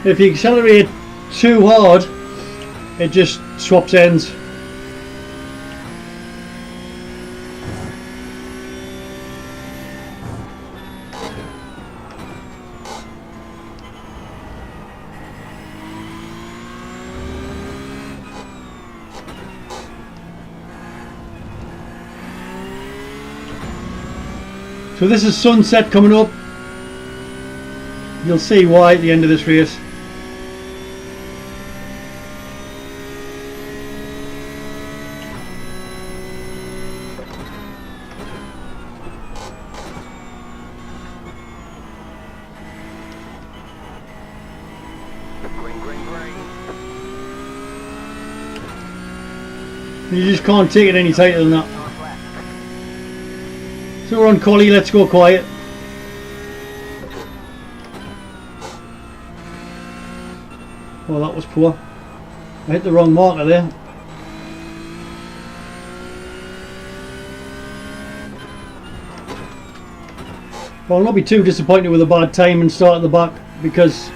If you accelerate too hard, it just swaps ends. So this is sunset coming up. You'll see why at the end of this race. Green, green, green. You just can't take it any tighter than that. 5 laps. So we're on collie, let's go quiet. Oh, that was poor. I hit the wrong marker there. Well, I'll not be too disappointed with a bad time and start at the back, because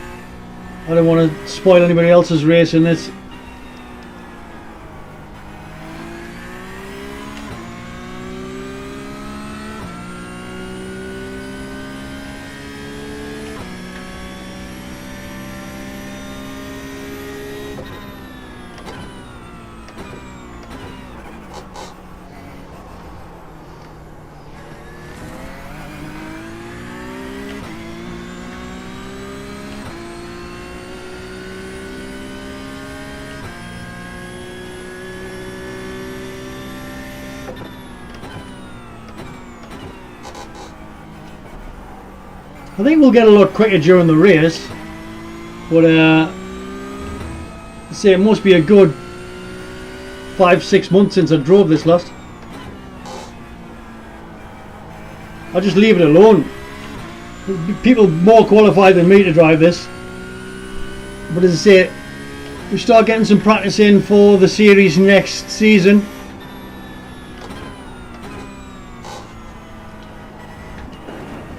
I don't want to spoil anybody else's race in this. I think we'll get a lot quicker during the race, but say it must be a good 5-6 months since I drove this last. I'll just leave it alone. There'll be people more qualified than me to drive this, but as I say, we start getting some practice in for the series next season.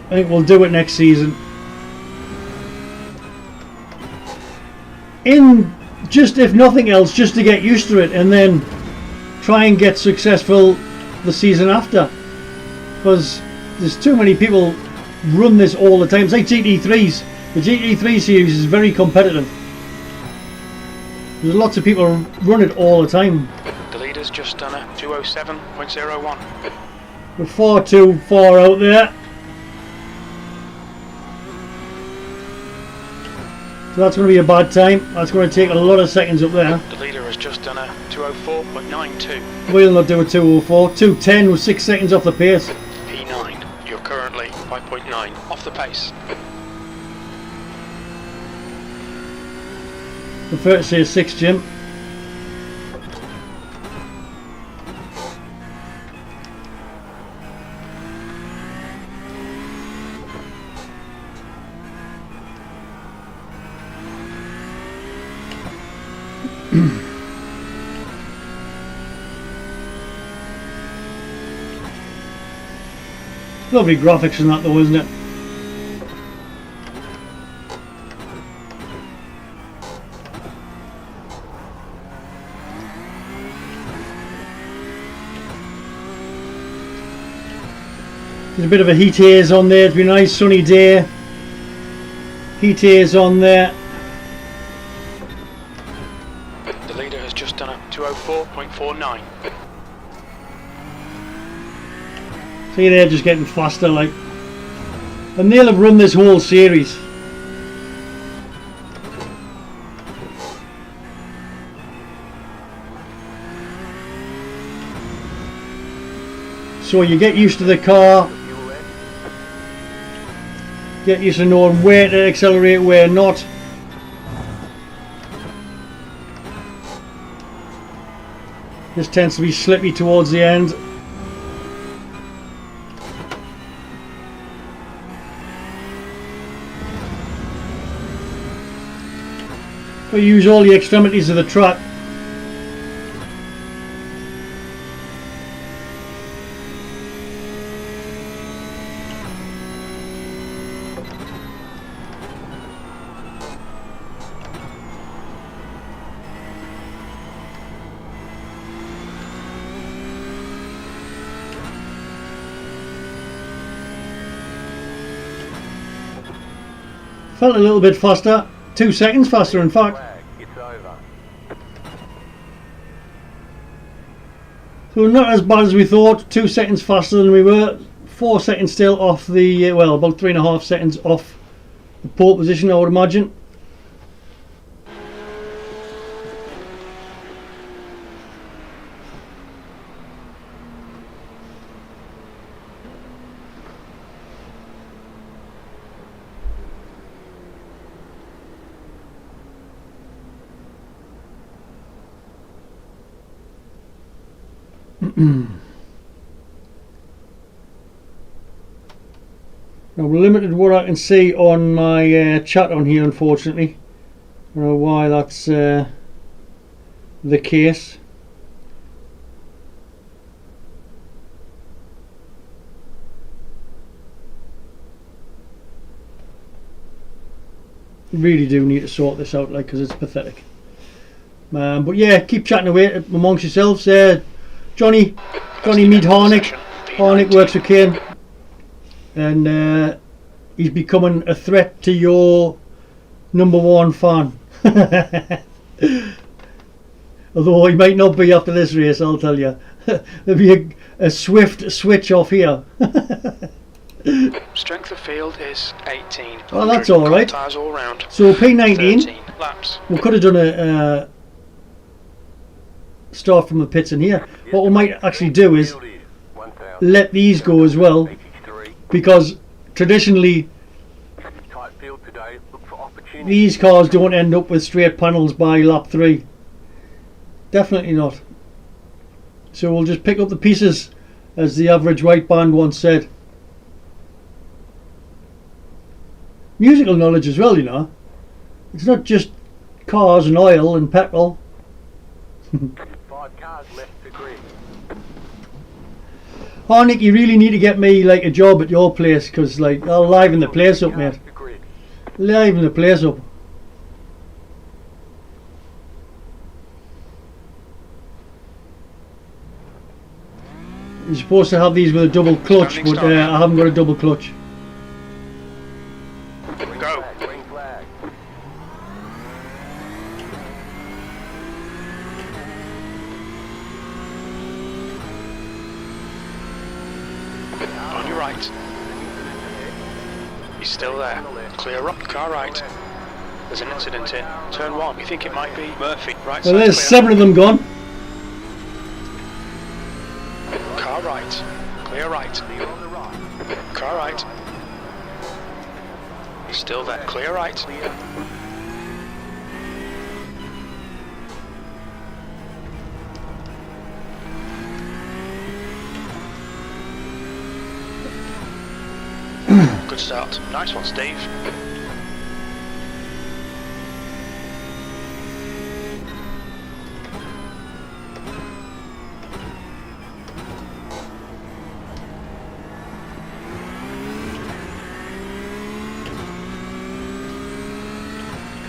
I think we'll do it next season. Just if nothing else, just to get used to it, and then try and get successful the season after. Because there's too many people run this all the time. It's like GT3s. The GT3 series is very competitive. There's lots of people run it all the time. The leader's just done a 207.01. We're far too far out there. So that's going to be a bad time. That's going to take a lot of seconds up there. The leader has just done a 204.92. We'll not do a 204. 210 with 6 seconds off the pace. P9, you're currently 5.9 off the pace. Prefer to say 6, Jim. Lovely graphics in that though, isn't it? There's a bit of a heat haze on there. It's been a nice sunny day. Heat haze on there. The leader has just done a 204.49. See, they're just getting faster, like. And they'll have run this whole series. So you get used to the car, Fuel there. get used to knowing where to accelerate, where not. This tends to be slippy towards the end. But use all the extremities of the track. Felt a little bit faster, 2 seconds faster in fact. Flag. It's over. So not as bad as we thought, 2 seconds faster than we were, 4 seconds still off the, well, about 3.5 seconds off the pole position I would imagine. Now we're limited what I can see on my chat on here, unfortunately. I don't know why that's the case. Really do need to sort this out, like, because it's pathetic. But yeah, keep chatting away amongst yourselves. Johnny meet Harnick. Harnick works with Kane, and he's becoming a threat to your #1 fan. Although he might not be after this race, I'll tell you. There'll be a swift switch off here. Strength of field is 18. Oh, that's all right. Tyres all round. So P19, 13 laps. we could have done a start from the pits in here. What we might actually do is Field is 1,000. let these go as well, 83. because traditionally Tight field today. Look for opportunity. these cars don't end up with straight panels by lap 3. Definitely not. So we'll just pick up the pieces, as the average white band once said. Musical knowledge as well, you know. It's not just cars and oil and petrol. 5 cars left to grid. Harnick, you really need to get me like a job at your place, because like I'll liven the place up, mate. Cars to grid. Liven the place up. You're supposed to have these with a double clutch, Standing but start. I haven't got a double clutch. Go. Green flag. On your right. He's still there. Clear up. Car right. There's an incident in turn 1. We think it might be Murphy. Right Well, side there's clear. 7 of them gone. Car right. Clear right. Clear on the right. Car right. He's still there. Clear right. Clear. Good start. Nice one, Steve.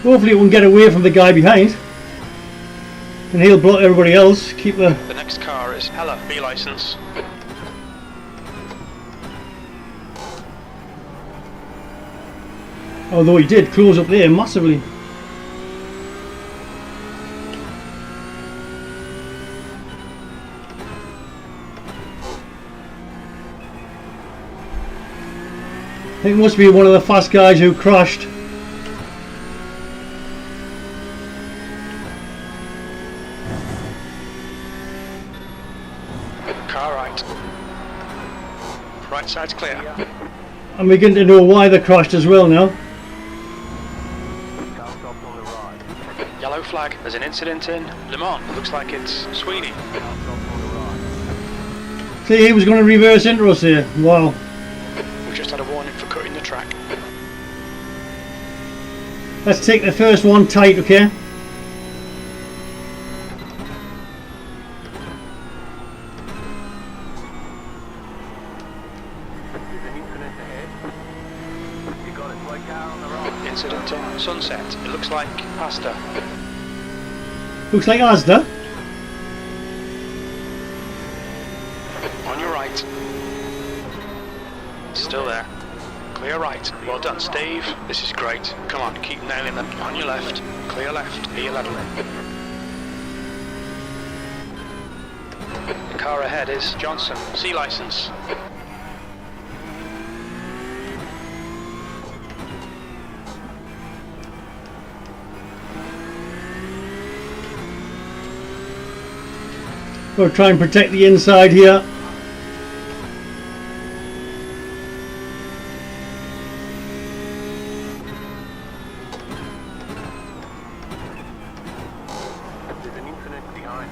Hopefully we can get away from the guy behind. And he'll block everybody else. Keep the... The next car is Hella, B license. Although he did close up there massively. I think it must be one of the fast guys who crashed. Car right. Right side's clear. I'm beginning to know why they crashed as well now. Car stopped on the right. Yellow flag. There's an incident in Le Mans. Looks like it's Sweeney. Car stopped on the right. See, he was going to reverse into us here. Wow. We just had a warning for cutting the track. Let's take the first one tight, okay? There's an incident ahead. You got it. White car on the right. Incident in Sunset. It looks like Asda. Looks like Asda. On your right. Still there. Clear right. Well done, Steve. This is great. Come on, keep nailing them. On your left. Clear left. E11. The car ahead is Johnson. C license. We'll try and protect the inside here. There's an incident behind.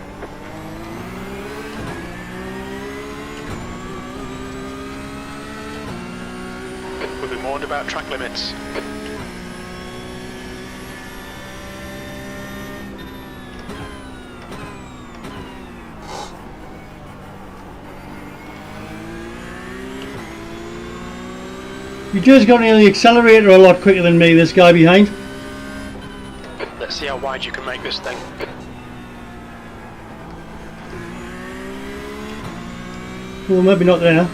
We've been warned about track limits. You just got near the accelerator a lot quicker than me, this guy behind. Let's see how wide you can make this thing. Well, maybe not there.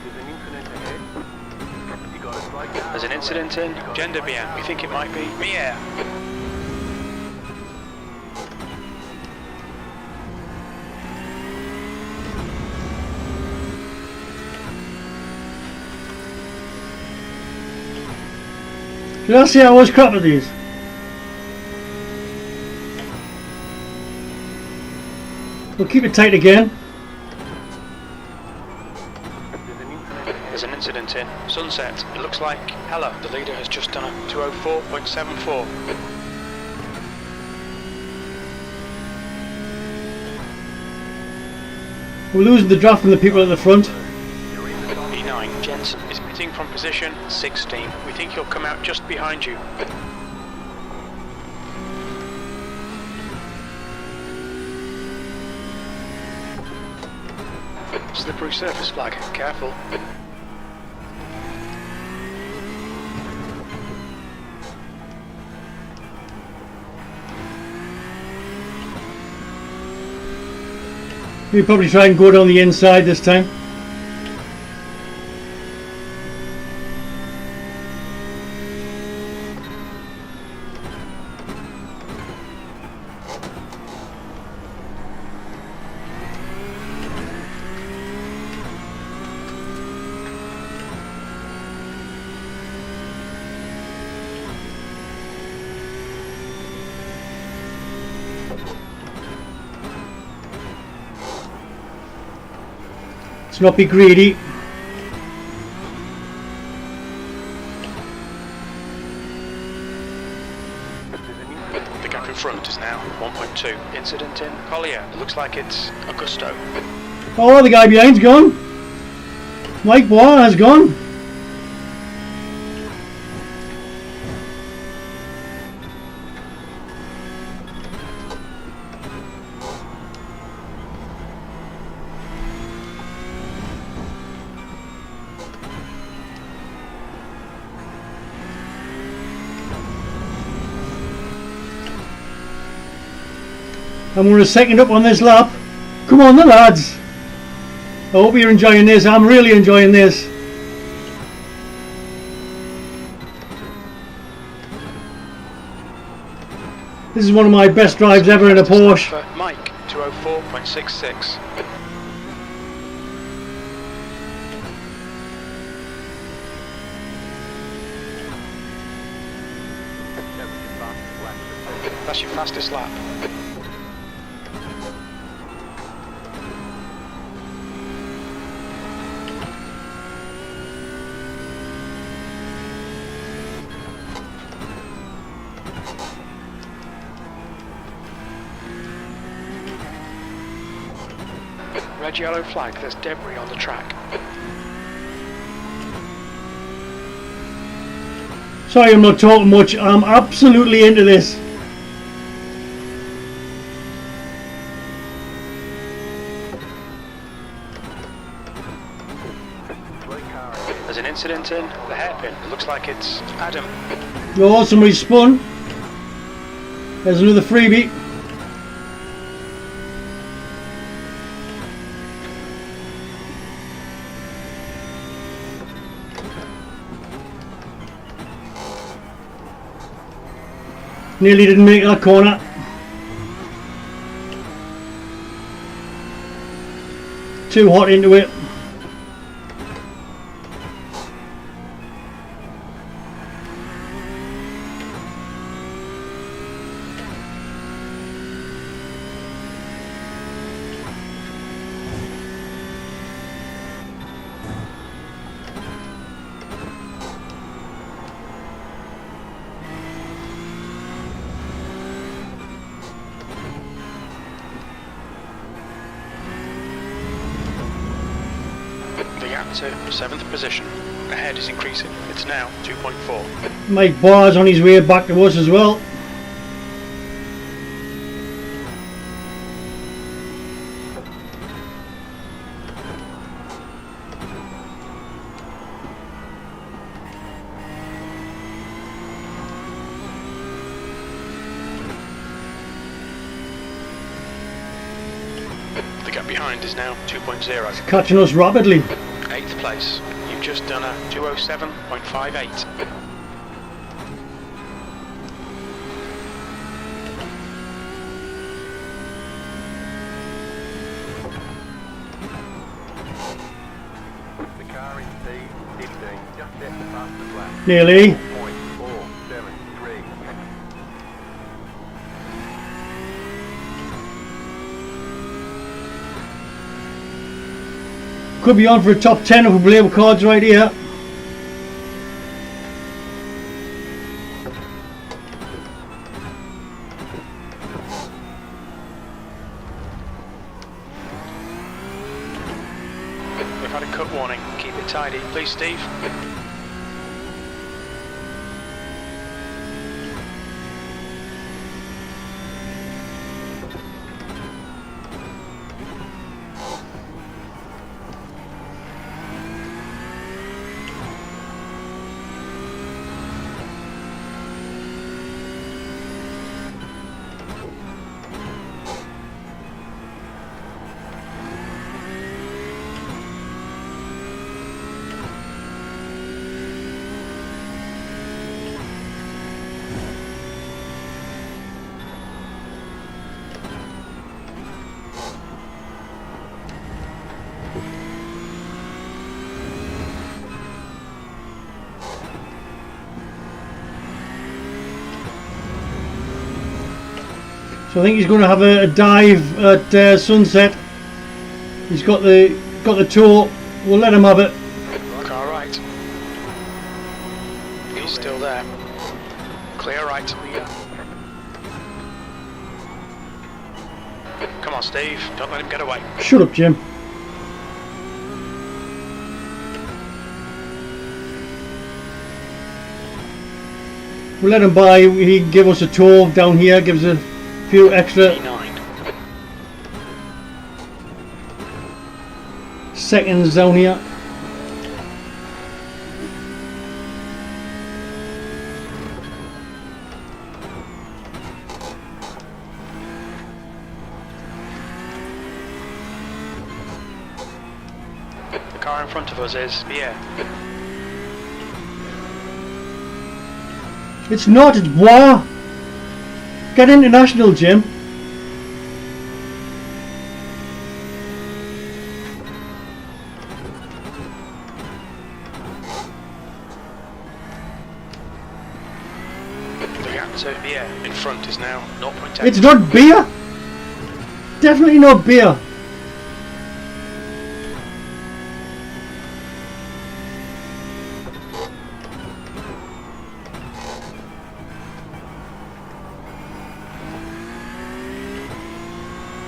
There's an incident ahead. You got it. White car. There's an incident in Gender Bien. We think it might be Mier. Did I say I was crap at these? We'll keep it tight again. There's an incident ahead. There's an incident in Sunset. It looks like Hella, the leader, has just done a 204.74. We're losing the draft from the people at the front. You're in the top. E9, Jensen is pitting from position 16. We think he'll come out just behind you. Slippery surface flag, careful. We'll probably try and go down the inside this time. Let's not be greedy. The gap in front is now 1.2. Incident in Collier. It looks like it's Augusto. Oh, the guy behind's gone. Mike Bois has gone. And we're a second up on this lap. Come on, the lads. I hope you're enjoying this. I'm really enjoying this. This is one of my best drives ever in a Porsche. For Mike, 204.66. That was your fastest lap. That's your fastest lap. Red yellow flag, there's debris on the track. Sorry, I'm not talking much. I'm absolutely into this. There's an incident in the hairpin. It looks like it's Adam. Oh, somebody spun. There's another freebie. Nearly didn't make that corner. Too hot into it. The gap to 7th position. Ahead is increasing. It's now 2.4. Mike Barr's on his way back to us as well. The gap behind is now 2.0. Catching us rapidly. 8th place. You've just done a 207.58. The car in P15, just set the fastest lap. Nearly. 4.473. Could be on for a top 10 if we play with cards right here. We've had a cut warning. Keep it tidy, please, Steve. So I think he's going to have a dive at Sunset. He's got the tow. We'll let him have it. Car right. He's still there. Clear right. Come on, Steve. Don't let him get away. Shut up, Jim. We'll let him by. He can give us a tow down here. Gives a few extra E9. seconds down here. The car in front of us is here. It's not, it's Bois. Get international, Jim. The gap So yeah, in front is now 0.8. It's not beer! Definitely not beer!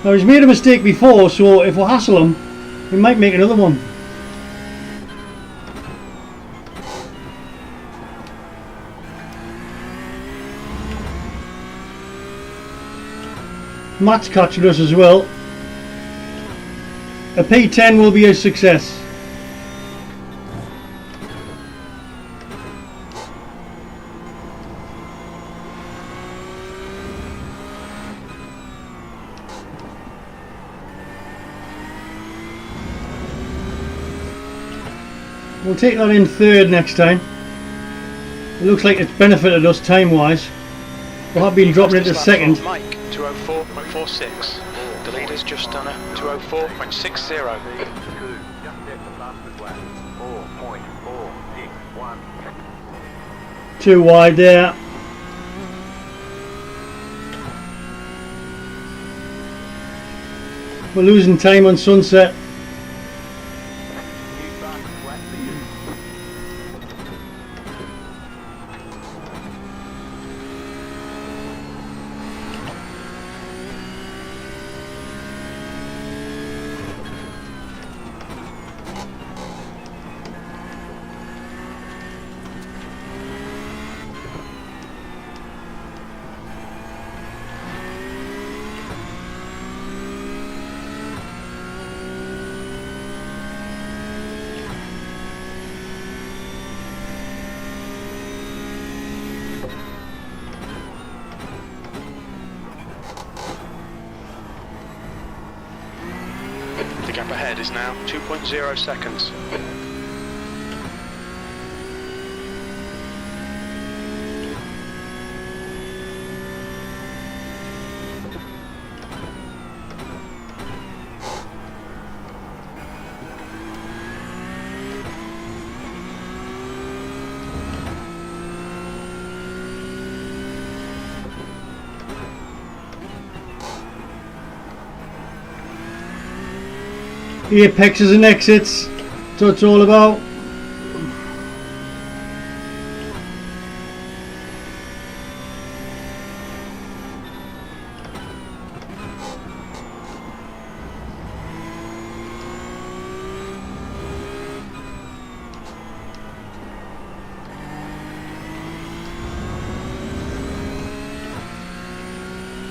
Now he's made a mistake before, so if we hassle him, he might make another one. Matt's catching us as well. A P10 will be a success. We'll take that in third next time. It looks like it's benefited us time-wise. We have been dropping into second. Mike, 204.46. The leader's just done a 204.60. 2, just set the fastest lap. 4.461. Too wide there. We're losing time on sunset. New fastest lap for you. The gap ahead is now 2.0 seconds. The apexes and exits. That's what it's all about.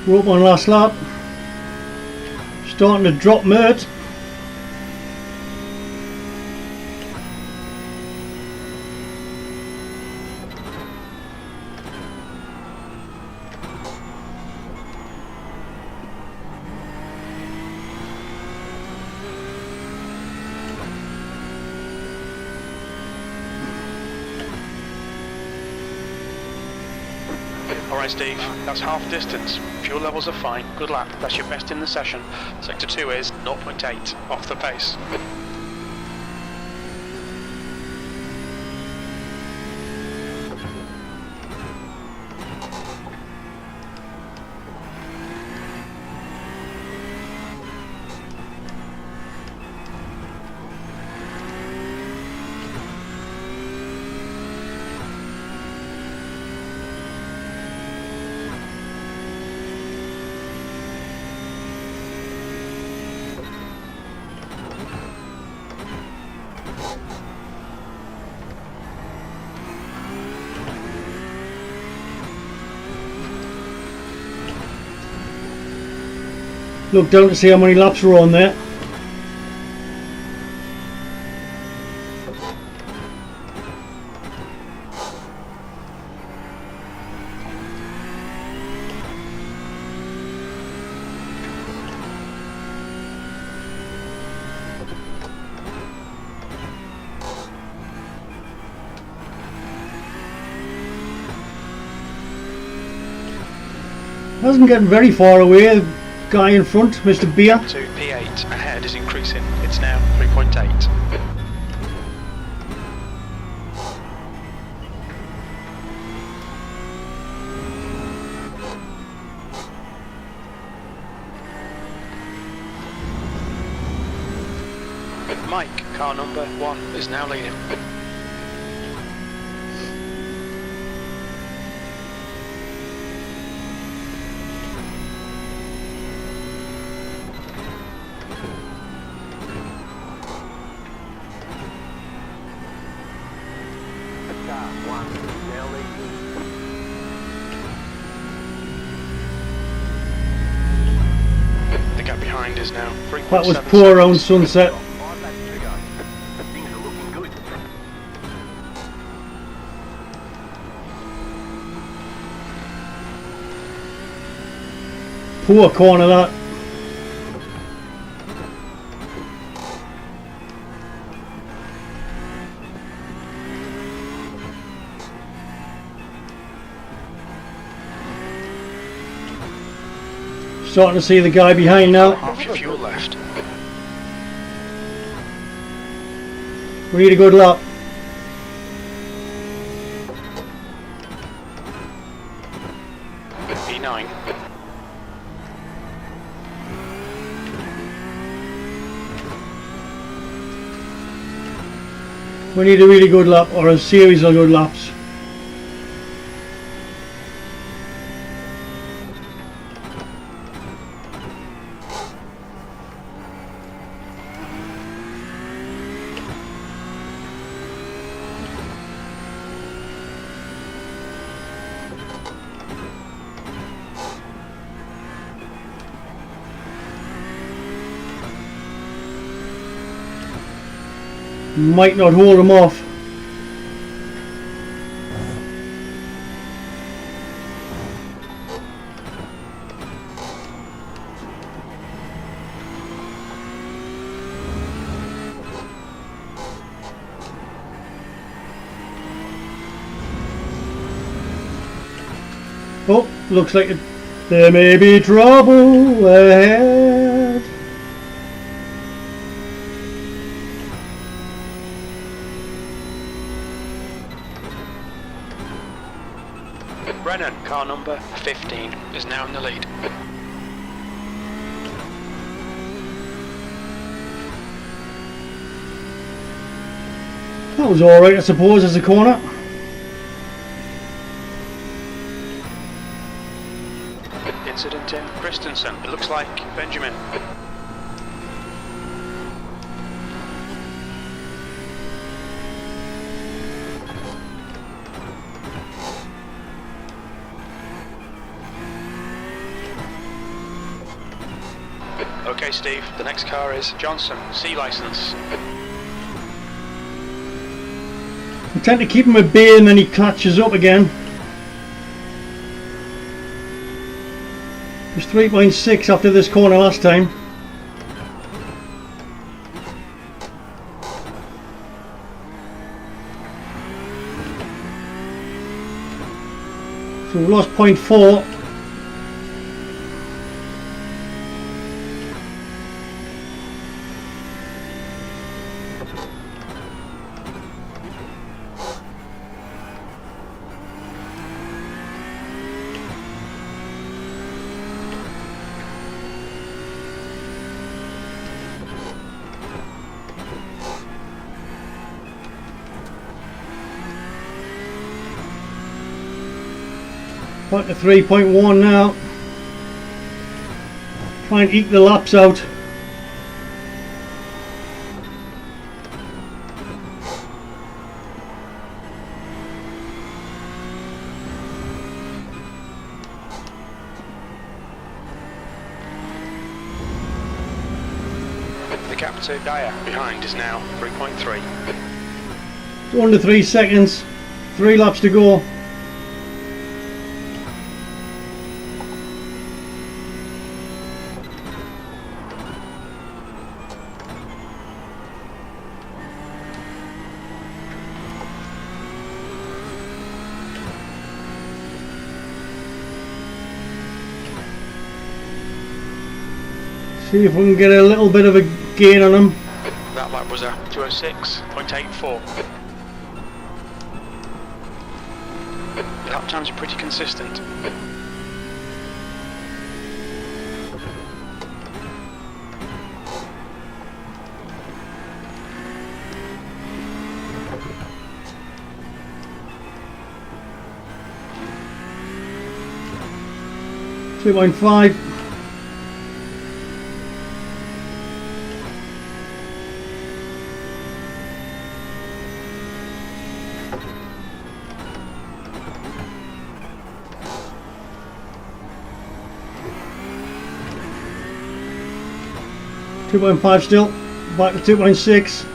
We're up on last lap. Starting to drop Mert. Alright Steve, that's half distance. Fuel levels are fine. Good lap. That's your best in the session. Sector 2 is 0.8 off the pace. Look down to see how many laps we're on there. Hasn't gotten very far away. The guy in front, Mr. Beer. To P8 ahead is increasing. It's now 3.8. Car number 1 is now leading. Car 1 is now leading. The gap behind is now 3.7 That was poor on Sunset. 5 laps to go. Things are looking good. Poor corner that. Starting to see the guy behind now. Half your fuel left. We need a good lap. B9. We need a really good lap, or a series of good laps. Might not hold him off. Oh, looks like there may be trouble ahead. Brennan, car number 15, is now in the lead. That was alright, I suppose, as a corner. Incident in Christensen. It looks like Benjamin. Okay, Steve, the next car is Johnson, C license. I tend to keep him at bay and then he catches up again. It was 3.6 after this corner last time. So we've lost 0.4. Back to 3.1 now. Try and eke the laps out. The gap to Dyer behind is now 3.3. Under 3 seconds. 3 laps to go. See if we can get a little bit of a gain on him. That lap was a 206.84. The lap times are pretty consistent. 2.5. .5 still, back to 2.6.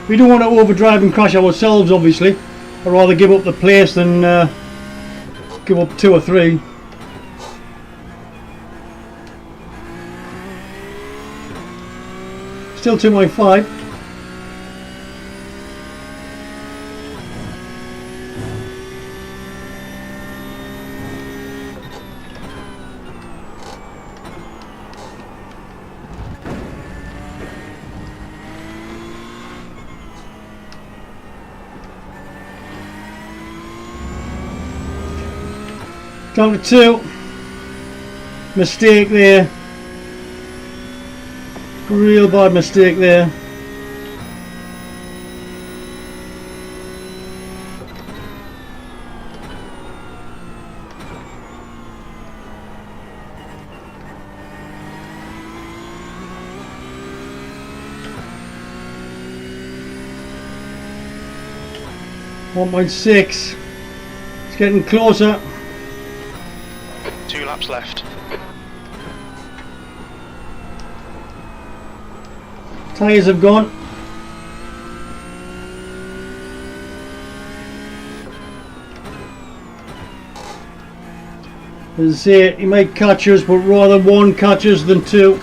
We don't want to overdrive and crash ourselves, obviously. I'd rather give up the place than give up 2 or 3. Still 2.5. Down to 2. Mistake there. Real bad mistake there. .6. It's getting closer. 2 laps left. Tyres have gone. As I say, he might catch us, but rather one catches than 2.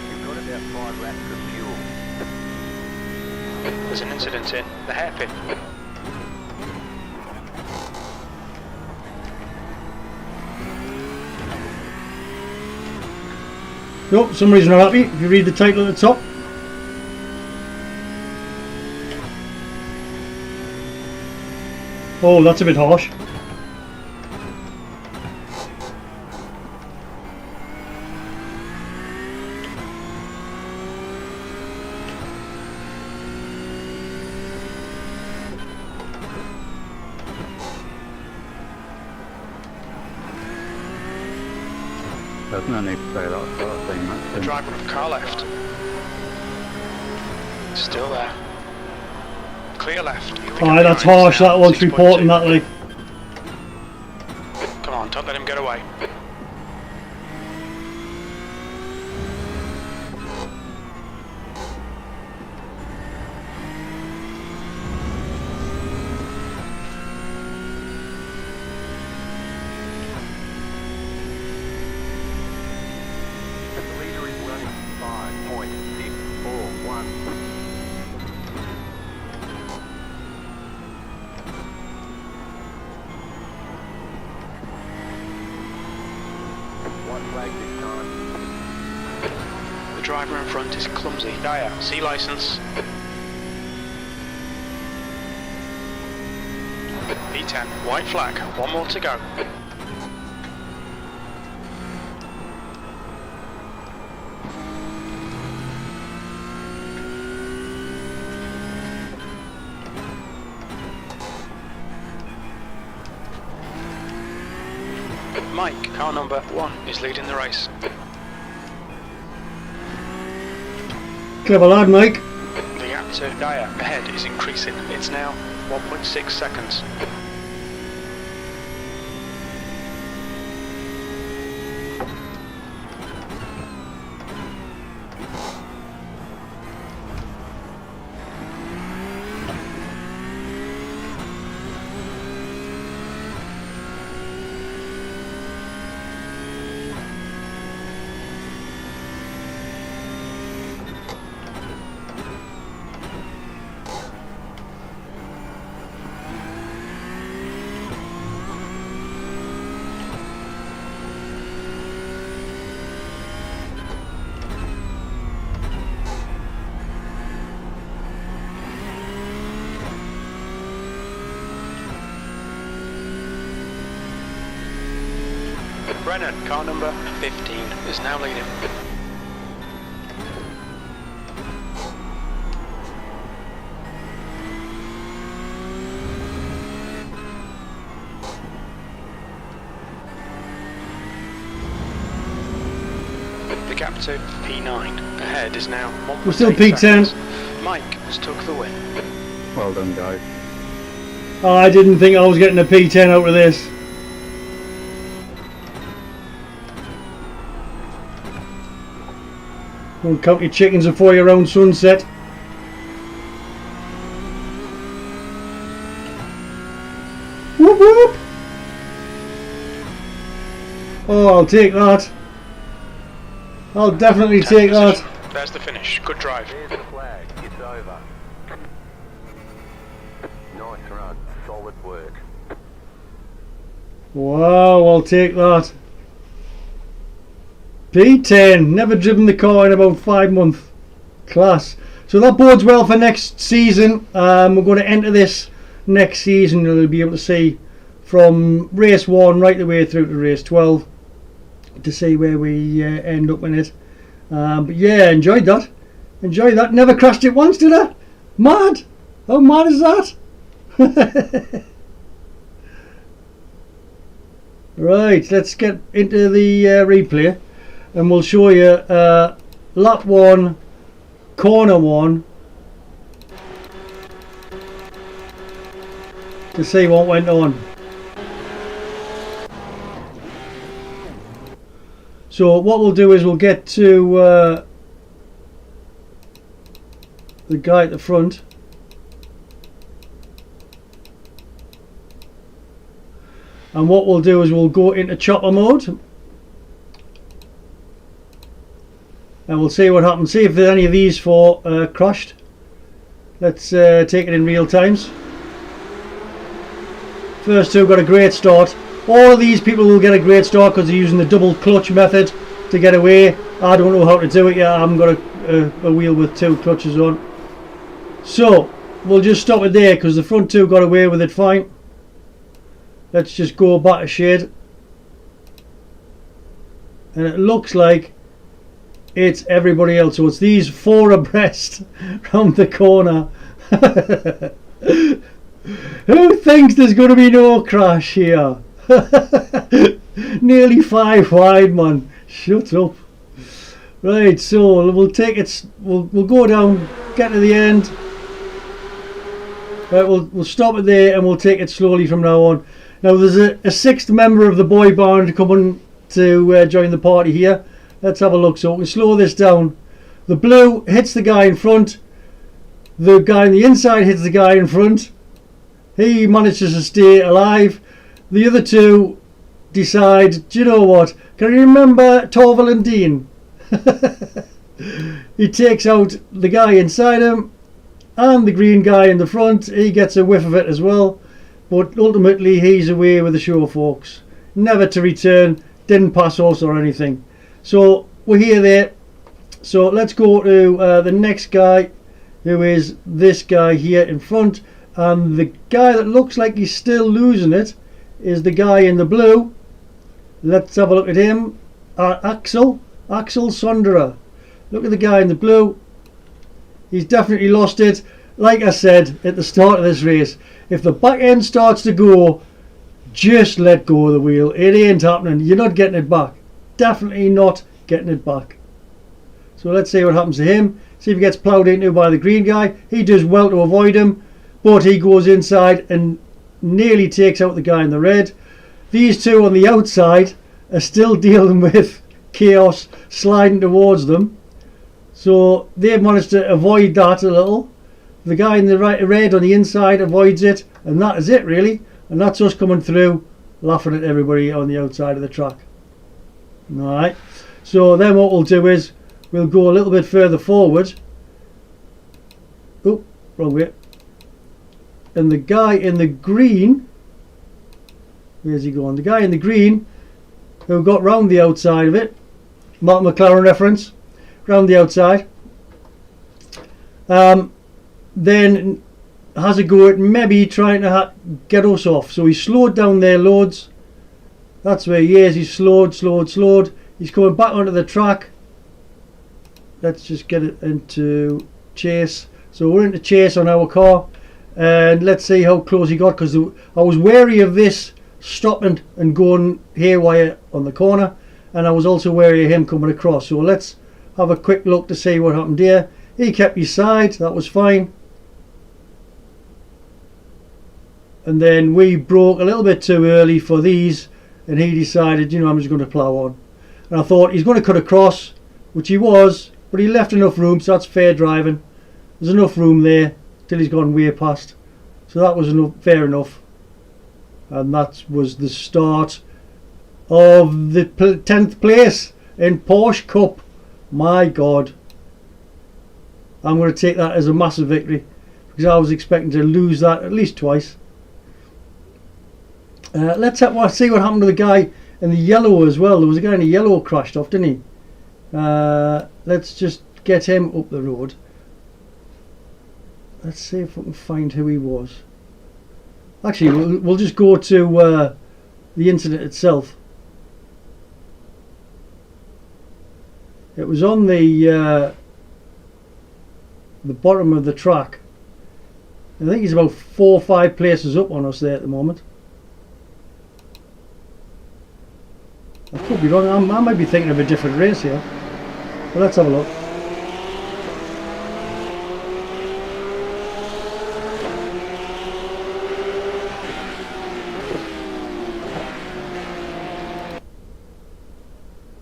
You've got about 5 laps of fuel. There's an incident in the hairpin. Oh, some reason I'm happy. If you read the title at the top. Oh, that's a bit harsh. There's no need to say that sort of thing, mate. The driver of the car left. Still there. Clear left. Aye, that's harsh. That one's reporting that, like. Come on, don't let him get away. The leader is running 5.641. White flag this time. The driver in front is clumsy. Dyer, C license. P10, white flag, 1 more to go. Mike, car number 1, is leading the race. Clever lad, Mike. The gap to Dyer ahead is increasing. It's now 1.6 seconds. Brennan, car number 15 is now leading. The gap to P9 ahead is now 1.8 We're still P10. seconds. Mike has took the win. Well done, guys. Oh, I didn't think I was getting a P10 out of this. Don't count your chickens before you're around sunset. Whoop whoop! Oh, I'll take that. I'll definitely take that. There's the finish. Good drive. There's the flag. It's over. Nice run. Solid work. Wow, I'll take that. P10, never driven the car in about 5 months. Class. So that bodes well for next season. We're going to enter this next season. You'll be able to see from race 1 right the way through to race 12 to see where we end up in it. But yeah, enjoyed that. Enjoyed that. Never crashed it once, did I? Mad. How mad is that? Right, let's get into the replay. And we'll show you lap 1, corner 1, to see what went on. So what we'll do is we'll get to the guy at the front. And what we'll do is we'll go into chopper mode. And we'll see what happens. See if there's any of these four crashed. Let's take it in real times. First two got a great start. All of these people will get a great start because they're using the double clutch method to get away. I don't know how to do it yet. I haven't got a wheel with 2 clutches on. So we'll just stop it there because the front two got away with it fine. Let's just go back a shade. And it looks like it's everybody else. So it's these 4 abreast round the corner. Who thinks there's going to be no crash here? Nearly 5 wide, man. Shut up. Right, so we'll take it. We'll go down, get to the end. Right, we'll stop it there and we'll take it slowly from now on. Now there's a 6th member of the boy band coming to join the party here. Let's have a look. So we can slow this down. The blue hits the guy in front. The guy on the inside hits the guy in front. He manages to stay alive. The other two decide, do you know what? Can you remember Torval and Dean? He takes out the guy inside him and the green guy in the front. He gets a whiff of it as well. But ultimately he's away with the show, folks. Never to return. Didn't pass us or anything. So we're here there. So let's go to the next guy, who is this guy here in front. And the guy that looks like he's still losing it is the guy in the blue. Let's have a look at him. Axel Sonderer. Look at the guy in the blue. He's definitely lost it. Like I said at the start of this race, if the back end starts to go, just let go of the wheel. It ain't happening. You're not getting it back. Definitely not getting it back. So let's see what happens to him. See if he gets ploughed into by the green guy. He does well to avoid him, but he goes inside and nearly takes out the guy in the red. These two on the outside are still dealing with chaos sliding towards them. So they've managed to avoid that a little. The guy in the red on the inside avoids it, and that is it really. And that's us coming through, laughing at everybody on the outside of the track. Alright, so then what we'll do is we'll go a little bit further forward. Oh, wrong way. And the guy in the green, where's he going? The guy in the green who got round the outside of it, Mark McLaren reference, round the outside, then has a go at maybe trying to get us off. So he slowed down there loads, That's where he is. He's slowed. He's coming back onto the track. Let's just get it into chase. So we're into chase on our car, and let's see how close he got, because I was wary of this stopping and going haywire on the corner, and I was also wary of him coming across. So let's have a quick look to see what happened here. He kept his side, that was fine. And then we broke a little bit too early for these, and he decided, you know, I'm just going to plough on. And I thought he's going to cut across, which he was, but he left enough room, so that's fair driving. There's enough room there till he's gone way past. So that was fair enough. And that was the start of the 10th place in Porsche Cup. My God. I'm going to take that as a massive victory, because I was expecting to lose that at least twice. Let's see what happened to the guy in the yellow as well. There was a guy in the yellow crashed off, didn't he? Let's just get him up the road. Let's see if we can find who he was. Actually, we'll just go to the incident itself. It was on the bottom of the track. I think he's about 4 or 5 places up on us there at the moment. I could be wrong. I might be thinking of a different race here. But let's have a look.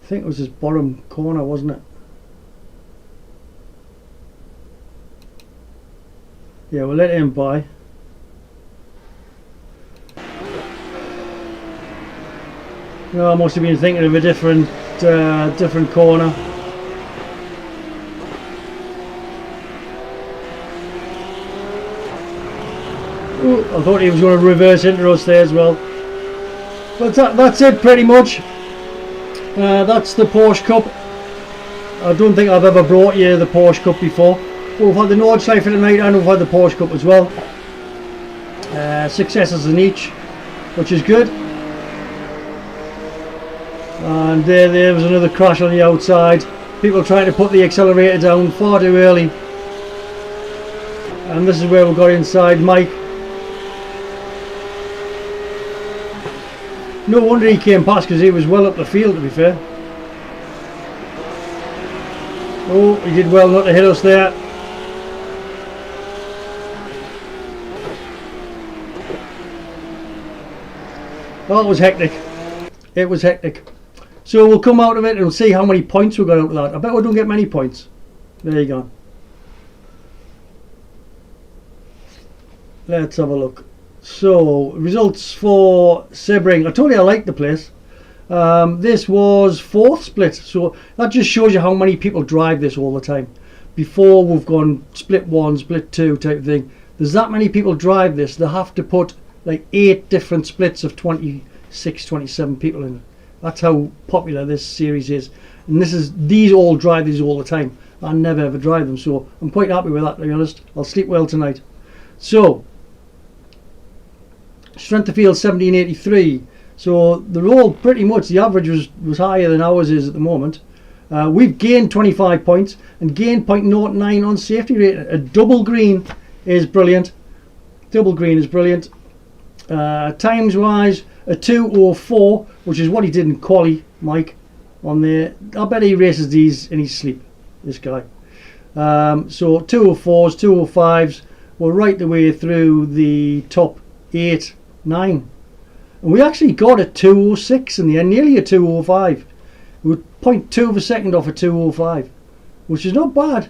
I think it was his bottom corner, wasn't it? Yeah, we'll let him by. No, I must have been thinking of a different corner. Ooh, I thought he was going to reverse into us there as well. But that's it pretty much. That's the Porsche Cup. I don't think I've ever brought you the Porsche Cup before. Well, we've had the Nordschleife tonight, and we've had the Porsche Cup as well. Successes in each, which is good. And there was another crash on the outside. People trying to put the accelerator down far too early. And this is where we got inside Mike. No wonder he came past, because he was well up the field, to be fair. Oh, he did well not to hit us there. Oh, it was hectic. It was hectic. So we'll come out of it and we'll see how many points we got out of that. I bet we don't get many points. There you go. Let's have a look. So, results for Sebring. I told you I liked the place. This was 4th split, so that just shows you how many people drive this all the time. Before we've gone split 1, split 2 type of thing. There's that many people drive this, they have to put like 8 different splits of 26, 27 people in it. That's how popular this series is. And these all drive these all the time. I never ever drive them, so I'm quite happy with that, to be honest. I'll sleep well tonight. So, strength of field 1783. So they're all pretty much, the average was higher than ours is at the moment. We've gained 25 points and gained 0.09 on safety rating. A double green is brilliant. Double green is brilliant. Times wise, a 2:04, which is what he did in quali, Mike, on there. I bet he races these in his sleep, this guy. So 2:04s, 2:05s, we're right the way through the top 8, 9. And we actually got a 2:06 in the end, nearly a 2:05. We were 0.2 of a second off a 2:05, which is not bad.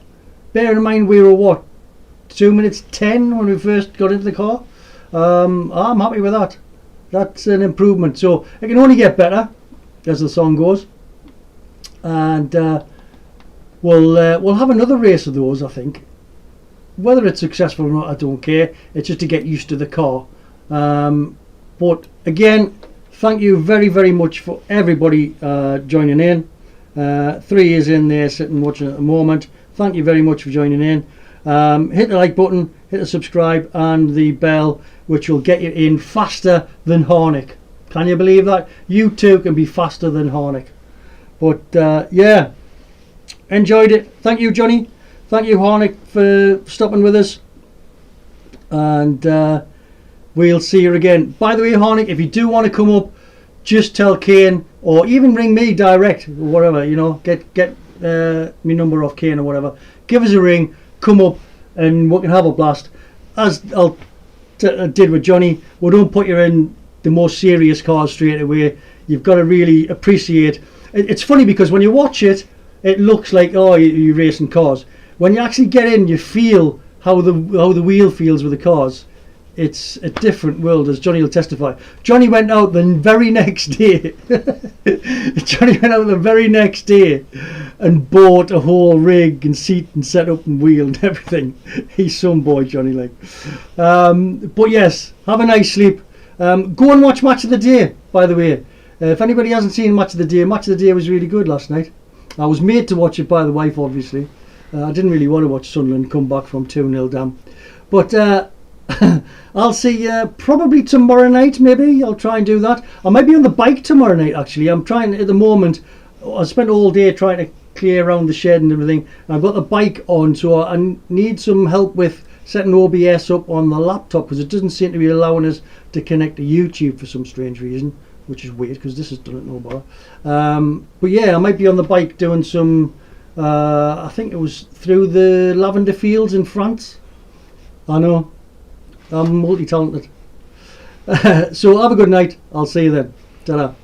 Bearing in mind we were what, 2 minutes 10 when we first got into the car. I'm happy with that. That's an improvement. So it can only get better as the song goes. And we'll have another race of those, I think. Whether it's successful or not, I don't care. It's just to get used to the car. But again, thank you very, very much for everybody joining in. 3 is in there sitting watching at the moment. Thank you very much for joining in. Hit the like button, hit the subscribe and the bell, which will get you in faster than Harnick. Can you believe that? You too can be faster than Harnick. But yeah, enjoyed it. Thank you, Johnny. Thank you, Harnick, for stopping with us. And we'll see you again. By the way, Harnick, if you do want to come up, just tell Kane, or even ring me direct, or whatever, you know, get my number off Kane or whatever. Give us a ring, come up, and we can have a blast. As I did with Johnny, we don't put you in the most serious cars straight away. You've got to really appreciate. It's funny because when you watch it, it looks like, oh, you're racing cars. When you actually get in, you feel how the wheel feels with the cars. It's a different world, as Johnny will testify. Johnny went out the very next day. Johnny went out the very next day and bought a whole rig and seat and setup and wheel and everything. He's some boy, Johnny, like. But yes, have a nice sleep. Go and watch Match of the Day, by the way. If anybody hasn't seen Match of the Day was really good last night. I was made to watch it by the wife, obviously. I didn't really want to watch Sunderland come back from 2-0 down. But I'll see you probably tomorrow night, maybe. I'll try and do that. I might be on the bike tomorrow night, actually. I'm trying, at the moment, I spent all day trying to clear around the shed and everything. I've got the bike on, so I need some help with setting OBS up on the laptop, because it doesn't seem to be allowing us to connect to YouTube for some strange reason, which is weird, because this has done it no bother. But yeah, I might be on the bike doing some, I think it was through the lavender fields in France. I know. I'm multi-talented. So have a good night. I'll see you then. Ta-da.